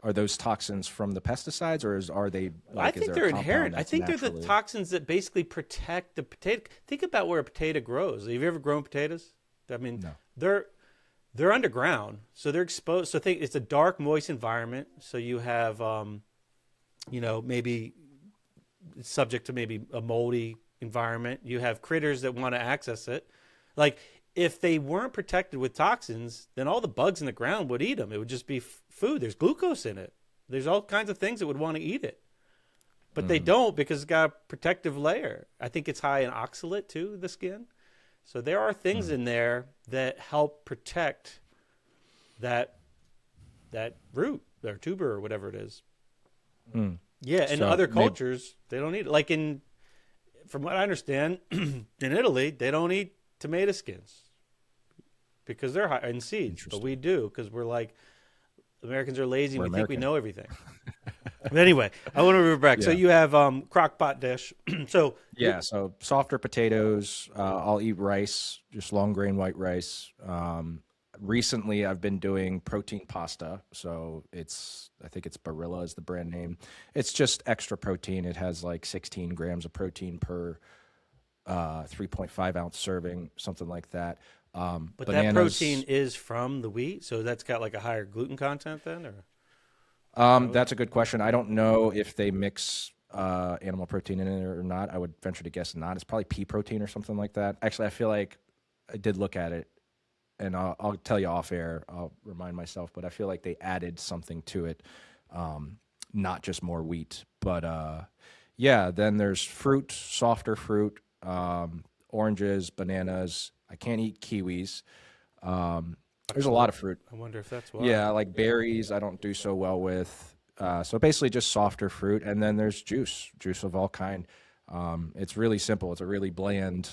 Are those toxins from the pesticides, or are they I like, is think there a they're compound inherent. I that's think they're the naturally? toxins that basically protect the potato. Think about where a potato grows. Have you ever grown potatoes? I mean, No. they're they're underground, so they're exposed. So think it's a dark, moist environment. So you have, maybe it's subject to maybe a moldy environment. You have critters that want to access it. Like if they weren't protected with toxins, then all the bugs in the ground would eat them. It would just be food. There's glucose in it. There's all kinds of things that would want to eat it, but they Hmm. don't because it's got a protective layer. I think it's high in oxalate too, the skin. So there are things Hmm. in there that help protect that that root or tuber or whatever it is. Hmm. Yeah, in So other maybe, cultures they don't eat it. Like from what I understand, in Italy they don't eat tomato skins because they're high in seeds, but interesting. we do because we're like Americans are lazy and We're we think we American. know everything. But anyway, I want to move back. So Yeah. you have crock pot dish. So Yeah. So softer potatoes. I'll eat rice, just long grain white rice. Recently, I've been doing protein pasta. So I think it's Barilla is the brand name. It's just extra protein. It has like 16 grams of protein per 3.5 ounce serving, something like that. but that protein Bananas. is from the wheat, so that's got like a higher gluten content then, or no? That's a good question. I don't know if they mix animal protein in it or not. I would venture to guess not. It's probably pea protein or something like that. Actually, I feel like I did look at it, and I'll tell you off air. I'll remind myself, but I feel like they added something to it, um, not just more wheat. But yeah, then there's fruit, softer fruit, oranges, bananas. I can't eat kiwis. Um, there's a lot Oxalate. of fruit. I wonder if that's why. Yeah, like berries, I don't do so well with. So basically, just softer fruit, and then there's juice of all kind. It's really simple. It's a really bland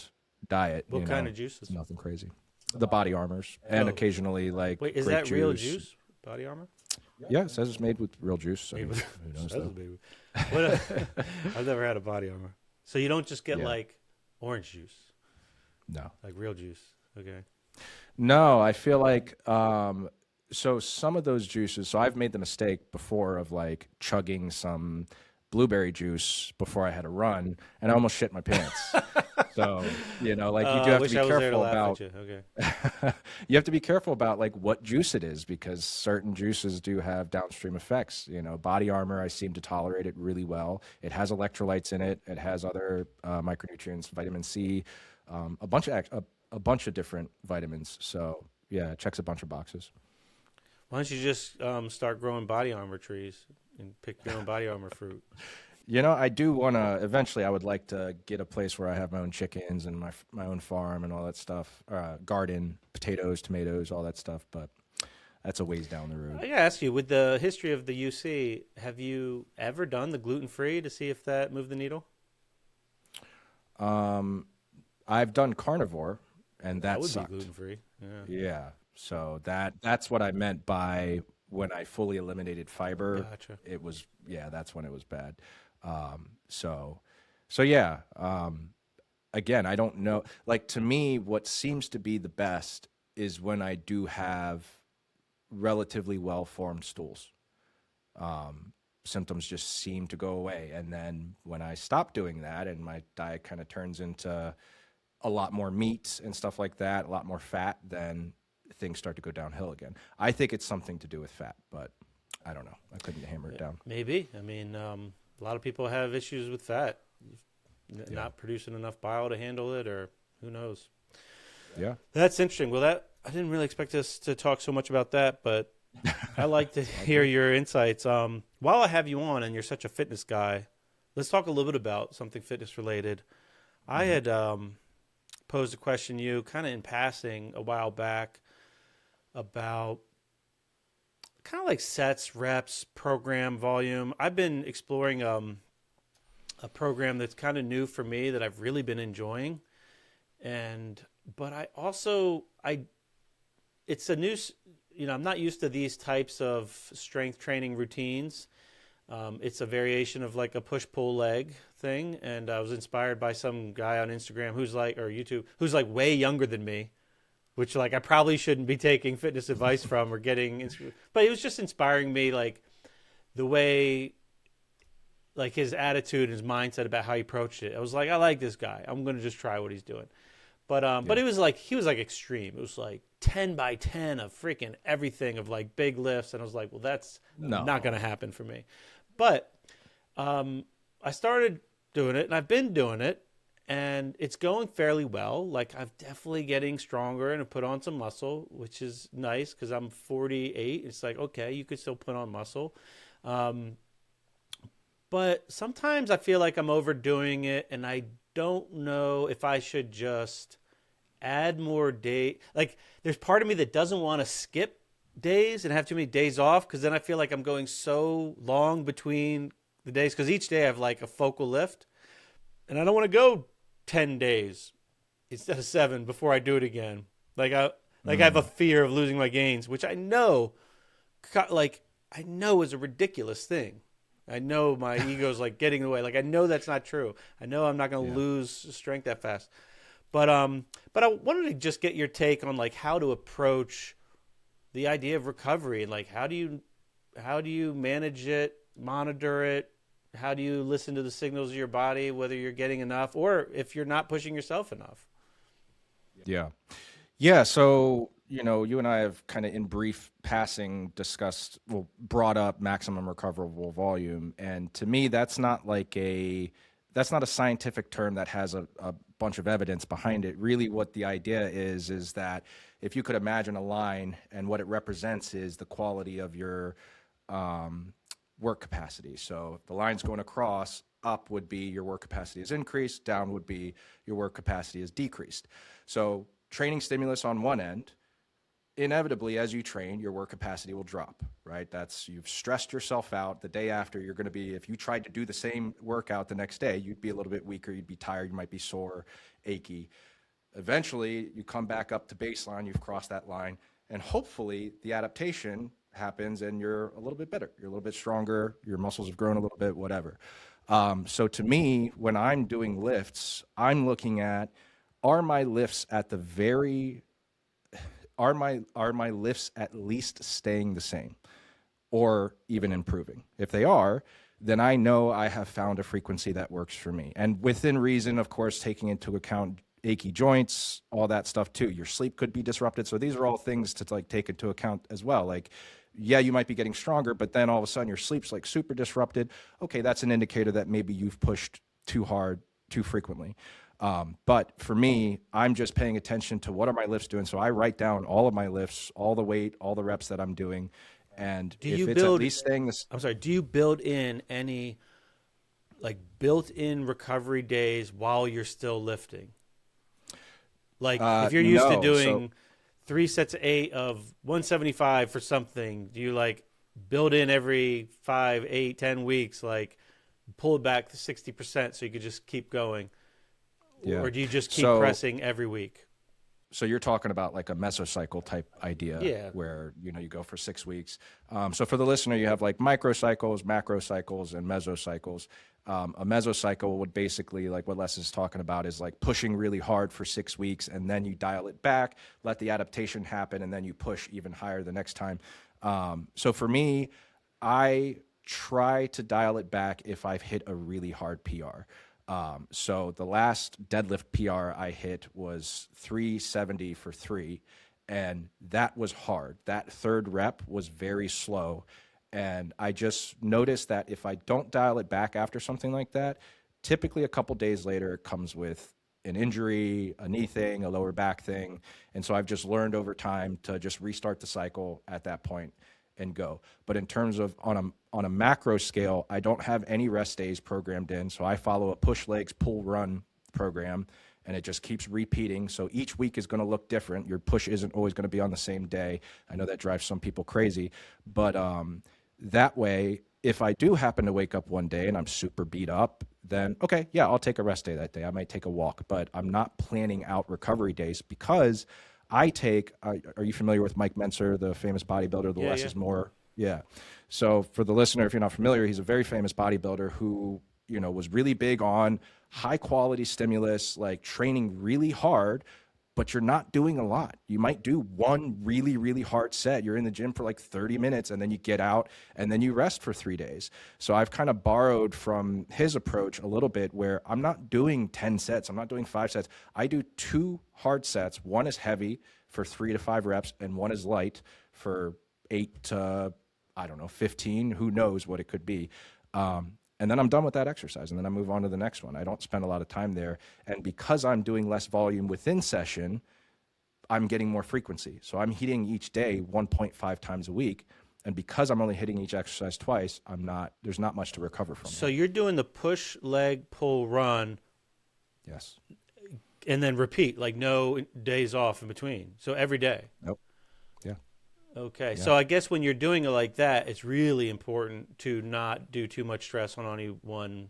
diet. What kind of juices? It's nothing crazy. The body armors, and Oh, occasionally like wait, is grape that real juice. juice? Body armor? Yeah, it says it's made with real juice. I Made mean, with who knows says though? it, baby. What? I've never had a body armor. So you don't just get Yeah, like orange juice, no, like real juice. Okay. no. I feel like so some of those juices. So I've made the mistake before of like chugging some blueberry juice before I had a run, and I almost shit my pants. So, like you do I have to wish be I was there to careful laugh at about you. Okay. you have to be careful about like what juice it is because certain juices do have downstream effects. Body Armor, I seem to tolerate it really well. It has electrolytes in it. It has other micronutrients, vitamin C, a bunch of different vitamins. So yeah, it checks a bunch of boxes. Why don't you just start growing body armor trees and pick your own body armor fruit? I do want to eventually. I would like to get a place where I have my own chickens and my own farm and all that stuff. Garden, potatoes, tomatoes, all that stuff. But that's a ways down the road. I gotta ask you, with the history of the UC, have you ever done the gluten free to see if that moved the needle? Um, I've done carnivore, and That that would be sucked. gluten free. Yeah. Yeah. So that's what I meant by when I fully eliminated fiber. Gotcha. It was yeah, that's when it was bad. So yeah. Again, I don't know. Like to me, what seems to be the best is when I do have relatively well formed stools. Symptoms just seem to go away, and then when I stop doing that, and my diet kind of turns into a lot more meat and stuff like that, a lot more fat, then things start to go downhill again. I think it's something to do with fat, but I don't know. I couldn't hammer it down. Maybe. I mean, a lot of people have issues with fat, Yeah. not producing enough bile to handle it, or who knows. Yeah. That's interesting. Well, that I didn't really expect us to talk so much about that, but I like to hear your insights. While I have you on, and you're such a fitness guy, let's talk a little bit about something fitness related. I Mhm. had posed a question to you kind of in passing a while back about kind of like sets, reps, program, volume. I've been exploring a program that's kind of new for me that I've really been enjoying, and but I also I it's a new I'm not used to these types of strength training routines. It's a variation of like a push pull leg thing, and I was inspired by some guy on Instagram who's like or YouTube who's like way younger than me, which like I probably shouldn't be taking fitness advice from or getting, but it was just inspiring me like the way like his attitude, his mindset about how he approached it. I was like, I like this guy. I'm gonna just try what he's doing. But Yeah. it was like he was like extreme. It was like 10 by 10 of freaking everything of like big lifts, and I was like, well, that's not No. gonna happen for me. But I started doing it, and I've been doing it, and it's going fairly well. Like I'm definitely getting stronger and I put on some muscle, which is nice because I'm 48. It's like okay, you could still put on muscle. Um, but sometimes I feel like I'm overdoing it, and I don't know if I should just add more day. Like, there's part of me that doesn't want to skip days and have too many days off because then I feel like I'm going so long between the days because each day I have like a focal lift, and I don't want to go 10 days instead of 7 before I do it again. Like I have a Mm. fear of losing my gains, which I know like I know is a ridiculous thing. I know my ego's like getting in the way. Like I know that's not true. I know I'm not going to Yeah. lose strength that fast. But I wanted to just get your take on like how to approach the idea of recovery and like how do you manage it, monitor it, how do you listen to the signals of your body whether you're getting enough or if you're not pushing yourself enough. Yeah. Yeah, so you and I have kind of in brief passing discussed, well, brought up maximum recoverable volume, and to me, that's not a scientific term that has a bunch of evidence behind it. Really, what the idea is that if you could imagine a line, and what it represents is the quality of your um, work capacity. So if the line's going across, up would be your work capacity is increased, down would be your work capacity is decreased. So training stimulus on one end, inevitably as you train, your work capacity will drop, right? That's you've stressed yourself out. The day after, you're going to be, if you tried to do the same workout the next day, you'd be a little bit weaker, you'd be tired, you might be sore, achy. Eventually, you come back up to baseline, you've crossed that line, and hopefully the adaptation happens and you're a little bit better, you're a little bit stronger, your muscles have grown a little bit, whatever. So to me, when I'm doing lifts, I'm looking at, are my lifts at the very are my lifts at least staying the same or even improving? If they are, then I know I have found a frequency that works for me. And within reason, of course, taking into account achy joints, all that stuff too. Your sleep could be disrupted. So these are all things to like take into account as well. Like, yeah, you might be getting stronger, but then all of a sudden your sleep's like super disrupted. Okay, that's an indicator that maybe you've pushed too hard too frequently. But for me, I'm just paying attention to what are my lifts doing. So I write down all of my lifts, all the weight, all the reps that I'm doing. And Do if you it's at build least staying this, I'm sorry, do you build in any like built-in recovery days while you're still lifting? Like if you're used to no. So doing 3 sets of 8 of 175 for something, do you like build in every 5, 8, 10 weeks, like pull it back to 60% so you could just keep going? yeah. Or do you just keep So pressing every week? so you're talking about like a mesocycle type idea Yeah. where you go for 6 weeks. So for the listener, you have like microcycles, macrocycles, and mesocycles. A mesocycle would basically, like what Les is talking about, is like pushing really hard for 6 weeks, and then you dial it back, let the adaptation happen, and then you push even higher the next time. So for me, I try to dial it back if I've hit a really hard PR. So the last deadlift PR I hit was 370 for 3, and that was hard. That third rep was very slow, And I just noticed that if I don't dial it back after something like that, typically a couple days later, it comes with an injury, a knee thing, a lower back thing. And so I've just learned over time to just restart the cycle at that point and go. But in terms of on a macro scale, I don't have any rest days programmed in. So I follow a push legs, pull run program, and it just keeps repeating. So each week is going to look different. Your push isn't always going to be on the same day. I know that drives some people crazy, but that way, if I do happen to wake up one day and I'm super beat up, then okay, yeah, I'll take a rest day that day. I might take a walk, but I'm not planning out recovery days because I take, are you familiar with Mike Mentzer, the famous bodybuilder, the Yeah, less yeah. is more? Yeah. So for the listener, if you're not familiar, he's a very famous bodybuilder who, was really big on high quality stimulus, like training really hard, but you're not doing a lot. You might do one really, really hard set. You're in the gym for like 30 minutes and then you get out and then you rest for 3 days. So I've kind of borrowed from his approach a little bit where I'm not doing 10 sets. I'm not doing 5 sets. I do 2 hard sets. One is heavy for 3 to 5 reps and one is light for 8 to, I don't know, 15. Who knows what it could be. And then I'm done with that exercise, and then I move on to the next one. I don't spend a lot of time there. And because I'm doing less volume within session, I'm getting more frequency. So I'm hitting each day 1.5 times a week. And because I'm only hitting each exercise twice, there's not much to recover from So there. you're doing the push, leg, pull, run, Yes. and then repeat, like no days off in between. So every day. Nope. Yeah. Okay. Yeah. So I guess when you're doing it like that, it's really important to not do too much stress on any one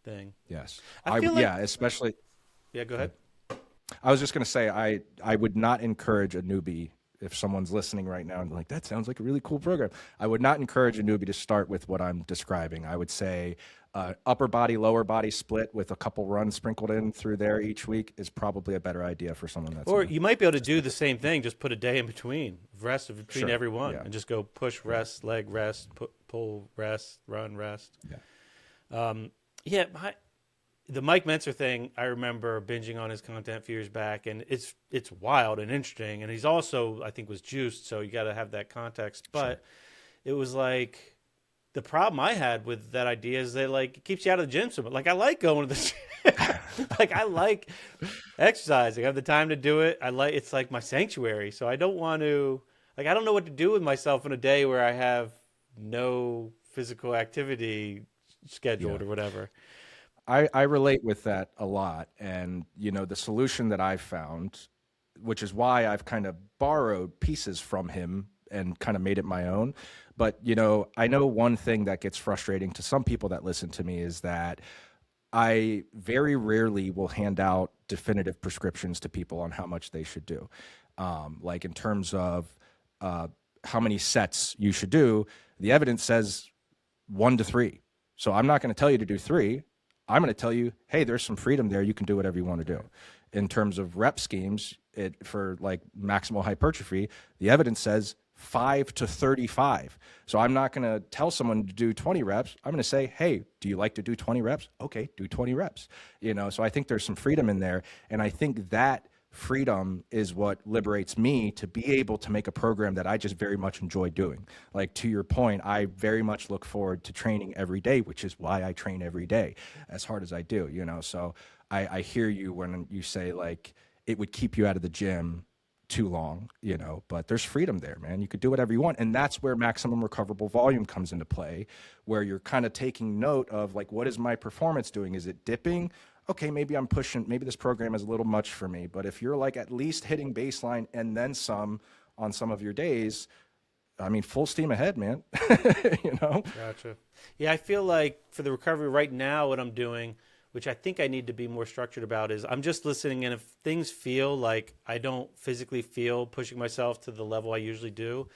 thing. Yes. I feel like, Yeah, especially. yeah, go ahead. I was just going to say, I would not encourage a newbie, if someone's listening right now and like, that sounds like a really cool program. I would not encourage a newbie to start with what I'm describing. I would say upper body, lower body split with a couple runs sprinkled in through there each week is probably a better idea for someone that's Or new. you might be able to do the same thing, just put a day in between, rest in between Sure. every one, Yeah. and just go push, rest, leg, rest, pull, rest, run, rest. Yeah. Yeah, the Mike Mentzer thing, I remember binging on his content a few years back, and it's wild and interesting. And he's also, I think, was juiced, so you got to have that context. But it was like the problem I had with that idea is that like it keeps you out of the gym so much. Like I like going to the gym, like I like exercising. I have the time to do it. It's like my sanctuary. So I don't want to I don't know what to do with myself in a day where I have no physical activity scheduled Yeah. or whatever. I relate with that a lot. And, the solution that I've found, which is why I've kind of borrowed pieces from him and kind of made it my own. But, I know one thing that gets frustrating to some people that listen to me is that I very rarely will hand out definitive prescriptions to people on how much they should do. Like in terms of how many sets you should do, the evidence says 1 to 3. So I'm not going to tell you to do 3. I'm going to tell you, hey, there's some freedom there. You can do whatever you want to do. In terms of rep schemes, for like maximal hypertrophy, the evidence says 5 to 35. So I'm not going to tell someone to do 20 reps. I'm going to say, hey, do you like to do 20 reps? Okay, do 20 reps. So I think there's some freedom in there. And I think that freedom is what liberates me to be able to make a program that I just very much enjoy doing. Like to your point, I very much look forward to training every day, which is why I train every day as hard as I do, So I hear you when you say like it would keep you out of the gym too long, but there's freedom there, man. You could do whatever you want. And that's where maximum recoverable volume comes into play, where you're kind of taking note of like, what is my performance doing? Is it dipping? Okay, maybe I'm pushing, maybe this program is a little much for me. But if you're like at least hitting baseline and then some on some of your days, I mean, full steam ahead, man. Gotcha. Yeah, I feel like for the recovery right now, what I'm doing, which I think I need to be more structured about, is I'm just listening. And if things feel like I don't physically feel pushing myself to the level I usually do,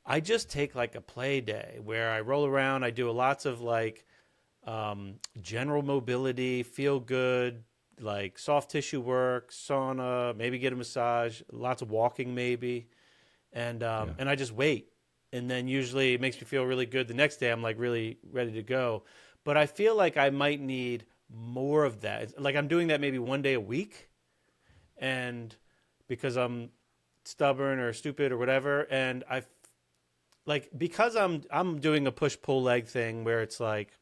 I just take like a play day where I roll around. I do lots of like general mobility, feel good, like soft tissue work, sauna, maybe get a massage, lots of walking maybe, and I just wait. And then usually it makes me feel really good. The next day I'm like really ready to go. But I feel like I might need more of that. Like I'm doing that maybe one day a week, and because I'm stubborn or stupid or whatever, and like because I'm doing a push pull leg thing where it's like,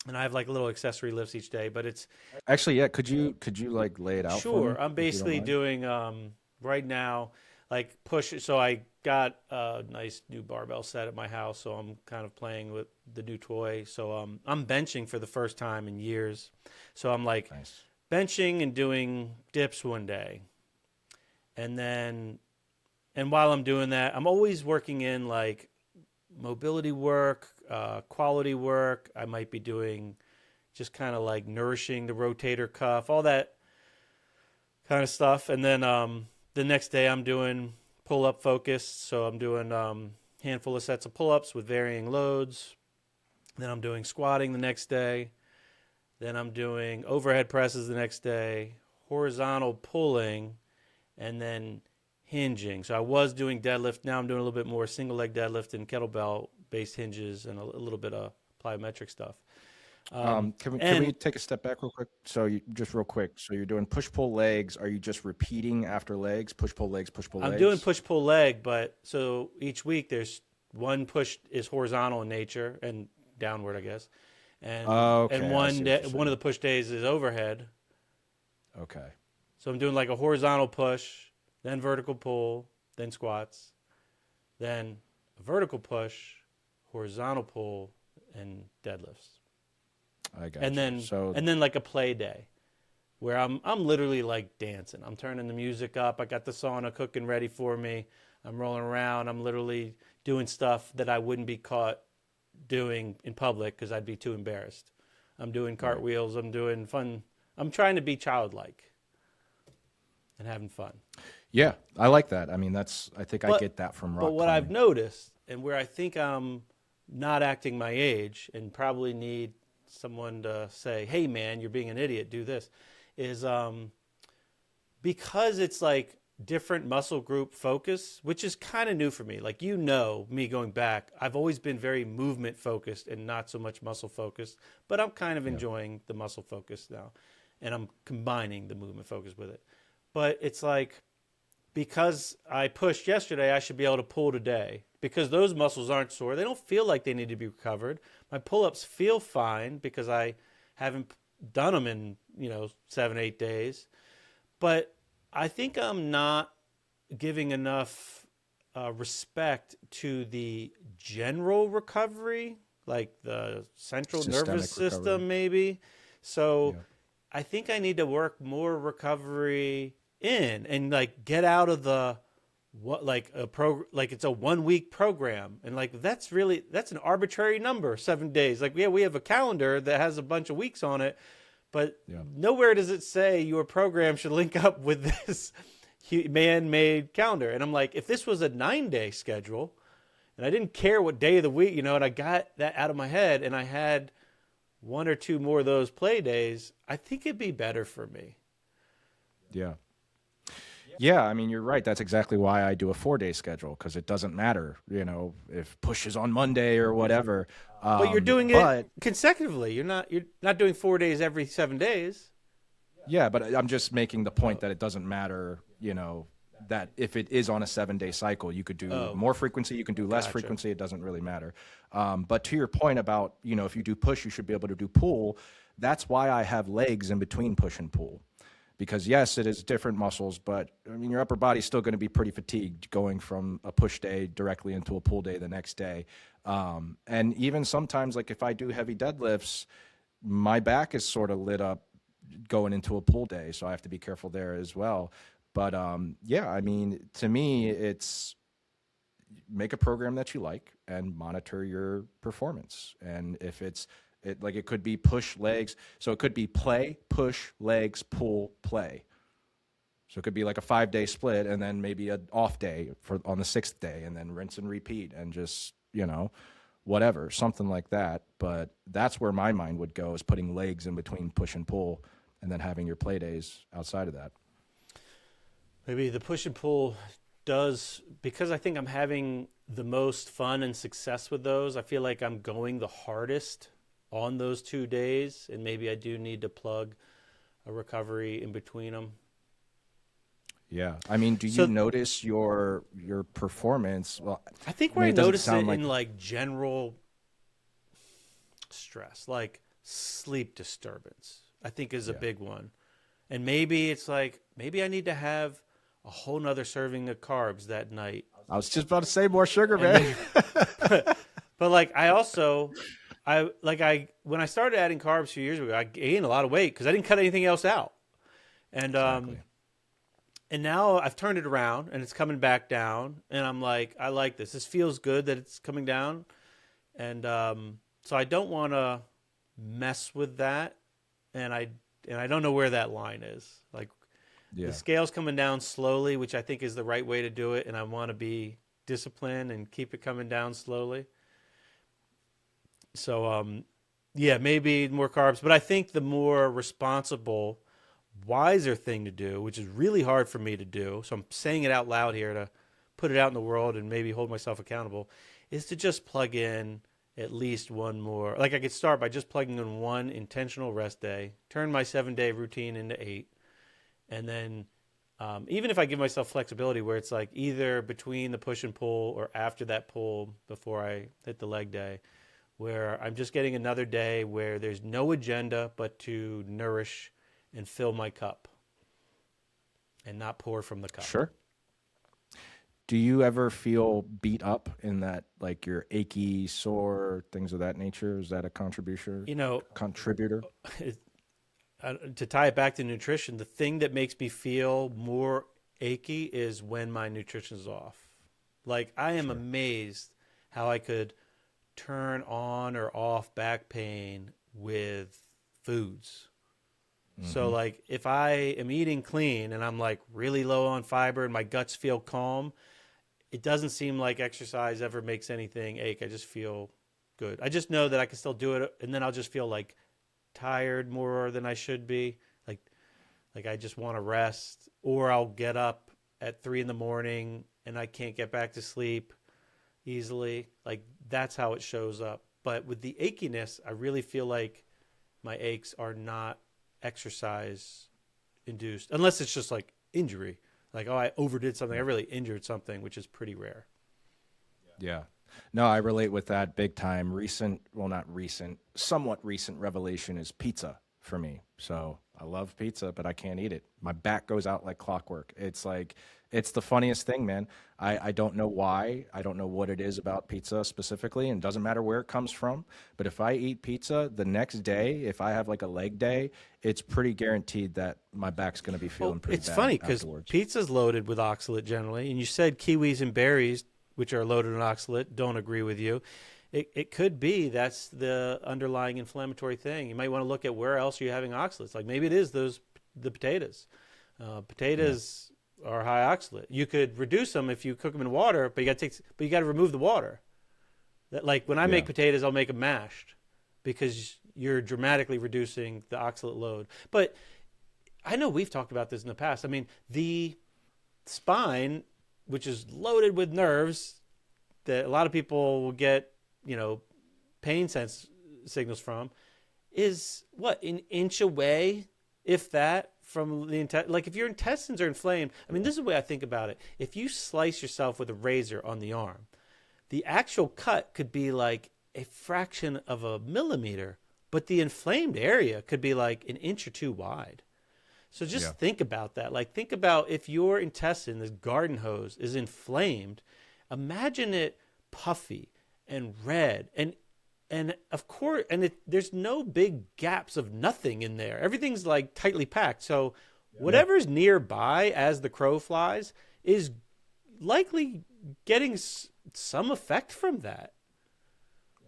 and I have like little accessory lifts each day, but it's Actually, yeah, could you like lay it out for sure. me I'm if you don't basically mind? doing right now like push. So I got a nice new barbell set at my house, so I'm kind of playing with the new toy. So I'm benching for the first time in years. So I'm like Nice. benching and doing dips one day, and then and while I'm doing that, I'm always working in like mobility work, quality work. I might be doing just kind of like nourishing the rotator cuff, all that kind of stuff. And then the next day I'm doing pull up focused. So I'm doing handful of sets of pull ups with varying loads. Then I'm doing squatting the next day. Then I'm doing overhead presses the next day, horizontal pulling, and then hinging. So I was doing deadlift. Now I'm doing a little bit more single leg deadlift and kettlebell based hinges and a little bit of plyometric stuff. Can we And take a step back real quick? So you just real quick. So you're doing push pull legs. Are you just repeating after legs? Push pull legs, push pull I'm doing legs. push pull leg, but so each week there's one push is horizontal in nature and downward, I guess, and Okay, I see what you're one of saying. the push days is overhead. Okay, So I'm doing like a horizontal push, then vertical pull, then squats, then a vertical push, horizontal pull, and deadlifts, I and got you. then So and then like a play day where I'm literally like dancing. I'm turning the music up. I got the sauna cooking ready for me. I'm rolling around. I'm literally doing stuff that I wouldn't be caught doing in public because I'd be too embarrassed. I'm doing right. cartwheels. I'm doing fun. I'm trying to be childlike and having fun. Yeah, I like that. I mean, I think I But get that from but rock what I've climbing. noticed and where I think I'm not acting my age and probably need someone to say, "Hey man, you're being an idiot. Do this," is because it's like different muscle group focus, which is kind of new for me. Like me going back, I've always been very movement focused and not so much muscle focused, but I'm kind of Yeah. enjoying the muscle focus now and I'm combining the movement focus with it. But it's like because I pushed yesterday, I should be able to pull today because those muscles aren't sore. They don't feel like they need to be recovered. My pull-ups feel fine because I haven't done them in, 7, 8 days. But I think I'm not giving enough respect to the general recovery, like the central nervous Systemic recovery. system, maybe. So Yeah. I think I need to work more recovery in and like get out of the what like a like it's a 1 week program and like that's an arbitrary number 7 days like yeah we have a calendar that has a bunch of weeks on it but Yeah. nowhere does it say your program should link up with this man-made calendar. And I'm like, if this was a 9 day schedule and I didn't care what day of the week, and I got that out of my head and I had one or two more of those play days, I think it'd be better for me. Yeah. Yeah, I mean, you're right. That's exactly why I do a 4-day schedule because it doesn't matter, if push is on Monday or whatever. But you're doing it But consecutively. You're not doing 4 days every 7 days. yeah, but I'm just making the point Oh, that it doesn't matter, that if it is on a 7-day cycle, you could do oh, more frequency, you can do less gotcha. frequency. It doesn't really matter. But to your point about, if you do push, you should be able to do pull. That's why I have legs in between push and pull. Because yes, it is different muscles, but I mean, your upper body's still going to be pretty fatigued going from a push day directly into a pull day the next day. And even sometimes, like if I do heavy deadlifts, my back is sort of lit up going into a pull day, so I have to be careful there as well. But yeah, I mean, to me, it's make a program that you like and monitor your performance. And if it could be push legs, so it could be play, push, legs, pull, play. So it could be like a 5-day split, and then maybe an off day for on the sixth day, and then rinse and repeat, and just whatever, something like that. But that's where my mind would go, is putting legs in between push and pull, and then having your play days outside of that. Maybe the push and pull does because I think I'm having the most fun and success with those. I feel like I'm going the hardest on those 2 days, and maybe I do need to plug a recovery in between them. Yeah. I mean, do you So notice your performance? Well, I think I where mean, I it doesn't notice sound it like, in like general stress, like sleep disturbance, I think is a yeah. big one. And maybe it's like, maybe I need to have a whole nother serving of carbs that night. I was just about to say more sugar, And man. maybe, but like I also, when I started adding carbs a few years ago, I gained a lot of weight because I didn't cut anything else out. And, Exactly. and now I've turned it around and it's coming back down. And I'm like, I like this. This feels good that it's coming down. And, so I don't want to mess with that. And I don't know where that line is. Like, the Yeah. scale's coming down slowly, which I think is the right way to do it, and I want to be disciplined and keep it coming down slowly. So, yeah, maybe more carbs, but I think the more responsible, wiser thing to do, which is really hard for me to do, so I'm saying it out loud here to put it out in the world and maybe hold myself accountable, is to just plug in at least one more. Like I could start by just plugging in one intentional rest day, turn my 7 day routine into 8, and then even if I give myself flexibility where it's like either between the push and pull or after that pull before I hit the leg day, where I'm just getting another day where there's no agenda but to nourish and fill my cup and not pour from the cup. Sure. Do you ever feel beat up in that, like you're achy, sore, things of that nature? Is that a contribution? You know, Contributor? to tie it back to nutrition, the thing that makes me feel more achy is when my nutrition is off. Like I am Sure. amazed how I could turn on or off back pain with foods. So Mm-hmm. like if I am eating clean and I'm like really low on fiber and my guts feel calm, it doesn't seem like exercise ever makes anything ache. I just feel good. I just know that I can still do it and then I'll just feel like tired more than I should be. Like I just want to rest, or I'll get up at 3 in the morning and I can't get back to sleep easily. Like that's how it shows up. But with the achiness, I really feel like my aches are not exercise induced, unless it's just like injury. Like, oh, I overdid something. I really injured something, which is pretty rare. Yeah. No, I relate with that big time. Recent, well, not recent, somewhat recent revelation is pizza for me. So I love pizza, but I can't eat it. My back goes out like clockwork. It's like, it's the funniest thing, man. I don't know why. I don't know what it is about pizza specifically, and doesn't matter where it comes from. But if I eat pizza the next day, if I have like a leg day, it's pretty guaranteed that my back's going to be Well, feeling pretty it's bad funny because afterwards. pizza's loaded with oxalate generally, and you said kiwis and berries, which are loaded in oxalate, don't agree with you. It could be that's the underlying inflammatory thing. You might want to look at where else are you having oxalates. Like maybe it is the potatoes. Yeah. Potatoes are high oxalate. You could reduce them if you cook them in water, but you got to remove the water. That like when I make Yeah. potatoes, I'll make them mashed because you're dramatically reducing the oxalate load. But I know we've talked about this in the past. I mean, the spine, which is loaded with nerves that a lot of people will get, you know, pain signals from, is what, an inch away, if that, from the like if your intestines are inflamed. I mean, this is the way I think about it. If you slice yourself with a razor on the arm, the actual cut could be like a fraction of a millimeter, but the inflamed area could be like an inch or two wide. So Yeah. just think about that. Like think about if your intestine, this garden hose, is inflamed. Imagine it puffy and red and of course there's no big gaps of nothing in there. Everything's like tightly packed. So Yeah. whatever's nearby as the crow flies is likely getting some effect from that.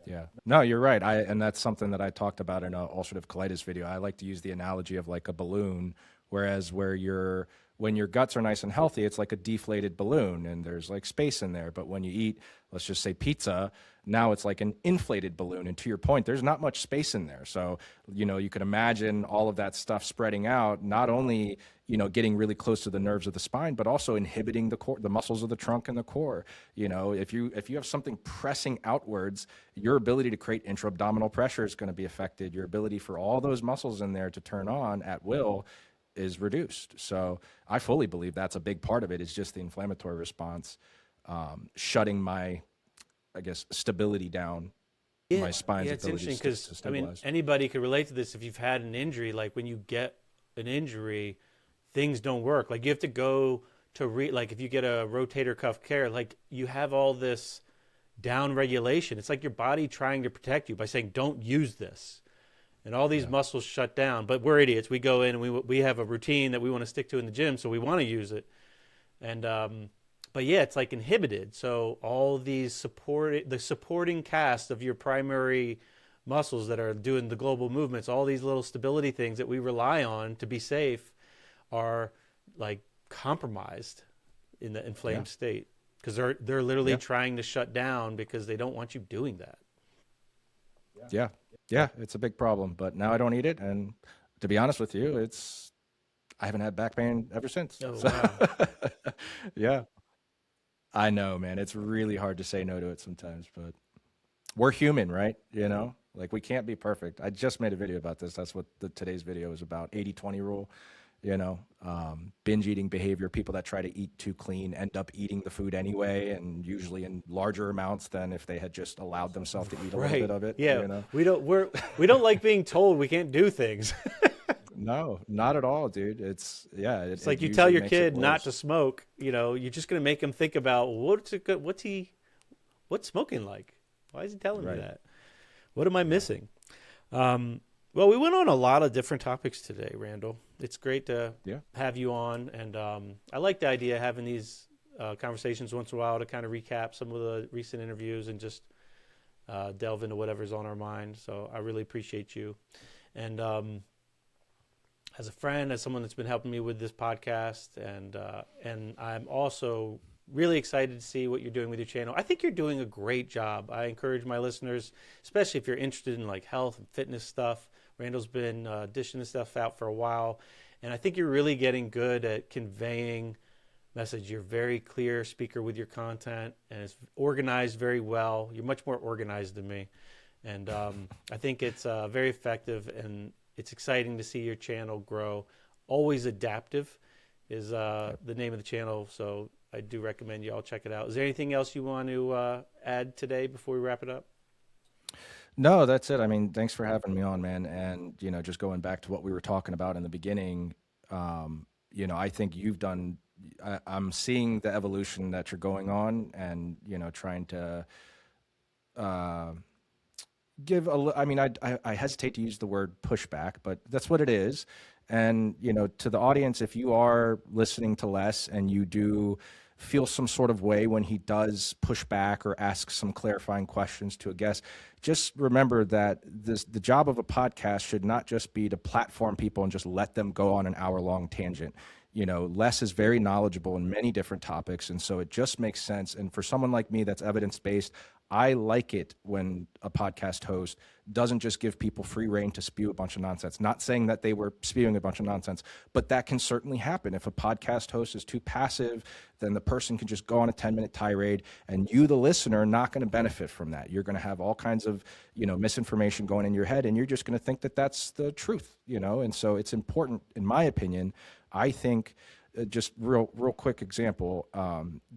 Yeah. No, you're right. And that's something that I talked about in a ulcerative colitis video. I like to use the analogy of like a balloon, whereas when your guts are nice and healthy, it's like a deflated balloon and there's like space in there. But when you eat, let's just say pizza, now it's like an inflated balloon. And to your point, there's not much space in there. So, you can imagine all of that stuff spreading out, not only, getting really close to the nerves of the spine, but also inhibiting the core, the muscles of the trunk and the core. If you have something pressing outwards, your ability to create intra-abdominal pressure is going to be affected. Your ability for all those muscles in there to turn on at will is reduced. So I fully believe that's a big part of it, is just the inflammatory response, shutting my, I guess, stability down, Yeah, my spine's yeah, it's ability interesting to because I mean stabilize. anybody could relate to this if you've had an injury. Like when you get an injury, things don't work. Like you have to go to like if you get a rotator cuff tear, like you have all this down regulation. It's like your body trying to protect you by saying don't use this, and all these Yeah. muscles shut down. But we're idiots. We go in and we have a routine that we want to stick to in the gym, so we want to use it. And but yeah, it's like inhibited. So all these the supporting cast of your primary muscles that are doing the global movements, all these little stability things that we rely on to be safe, are like compromised in the Yeah. inflamed state because they're literally Yeah. trying to shut down because they don't want you doing that. Yeah. Yeah. It's a big problem, but now I don't eat it. And to be honest with you, I haven't had back pain ever since. Oh So wow. yeah, I know, man. It's really hard to say no to it sometimes, but we're human, right? You know, like we can't be perfect. I just made a video about this. That's what today's video is about. 80/20 rule, binge eating behavior. People that try to eat too clean end up eating the food anyway, and usually in larger amounts than if they had just allowed themselves to eat a little bit Right. of it, Yeah. We don't like being told we can't do things. No, not at all, dude. Yeah, It's it like you tell usually your makes it kid not to worse. smoke, you're just going to make him think about what's smoking like? Why is he telling me Right. that? What am I Yeah. missing? Well, we went on a lot of different topics today, Randall. It's great to Yeah. have you on, and I like the idea of having these conversations once in a while to kind of recap some of the recent interviews and just delve into whatever's on our mind. So I really appreciate you, and as a friend, as someone that's been helping me with this podcast, and I'm also really excited to see what you're doing with your channel. I think you're doing a great job. I encourage my listeners, especially if you're interested in like health and fitness stuff. Randall's been dishing this stuff out for a while, and I think you're really getting good at conveying message. You're a very clear speaker with your content, and it's organized very well. You're much more organized than me, and I think it's very effective, and it's exciting to see your channel grow. Always adaptive is Yeah. the name of the channel, so I do recommend you all check it out. Is there anything else you want to add today before we wrap it up? No, that's it. I mean, thanks for having me on, man. And, just going back to what we were talking about in the beginning, I think I'm seeing the evolution that you're going on and, trying to, uh, I mean, I hesitate to use the word pushback, but that's what it is. And, to the audience, if you are listening to Les and you do feel some sort of way when he does push back or ask some clarifying questions to a guest, just remember that the job of a podcast should not just be to platform people and just let them go on an hour-long tangent. Les is very knowledgeable in many different topics, and so it just makes sense. And for someone like me that's evidence-based, I like it when a podcast host doesn't just give people free reign to spew a bunch of nonsense. Not saying that they were spewing a bunch of nonsense, but that can certainly happen. If a podcast host is too passive, then the person can just go on a 10-minute tirade, and you, the listener, are not going to benefit from that. You're going to have all kinds of, misinformation going in your head, and you're just going to think that that's the truth, And so it's important, in my opinion, I think, just real quick example,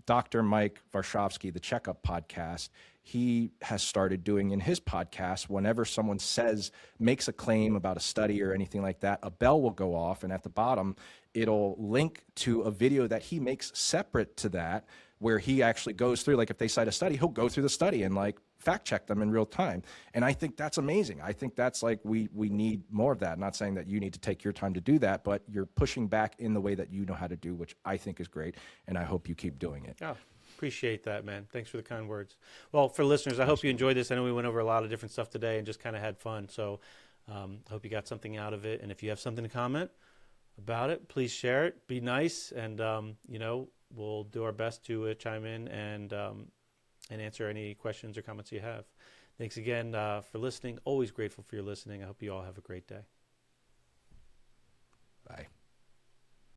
Dr. Mike Varshavsky, the Checkup podcast, he has started doing in his podcast, whenever someone makes a claim about a study or anything like that, a bell will go off, and at the bottom, it'll link to a video that he makes separate to that, where he actually goes through, like if they cite a study, he'll go through the study and like fact check them in real time. And I think that's amazing. I think that's like, we need more of that. I'm not saying that you need to take your time to do that, but you're pushing back in the way that you know how to do, which I think is great. And I hope you keep doing it. Oh, appreciate that, man. Thanks for the kind words. Well, for listeners, I hope you enjoyed this. I know we went over a lot of different stuff today and just kind of had fun. So I hope you got something out of it. And if you have something to comment about it, please share it. Be nice, and we'll do our best to chime in and answer any questions or comments you have. Thanks again for listening. Always grateful for your listening. I hope you all have a great day. Bye.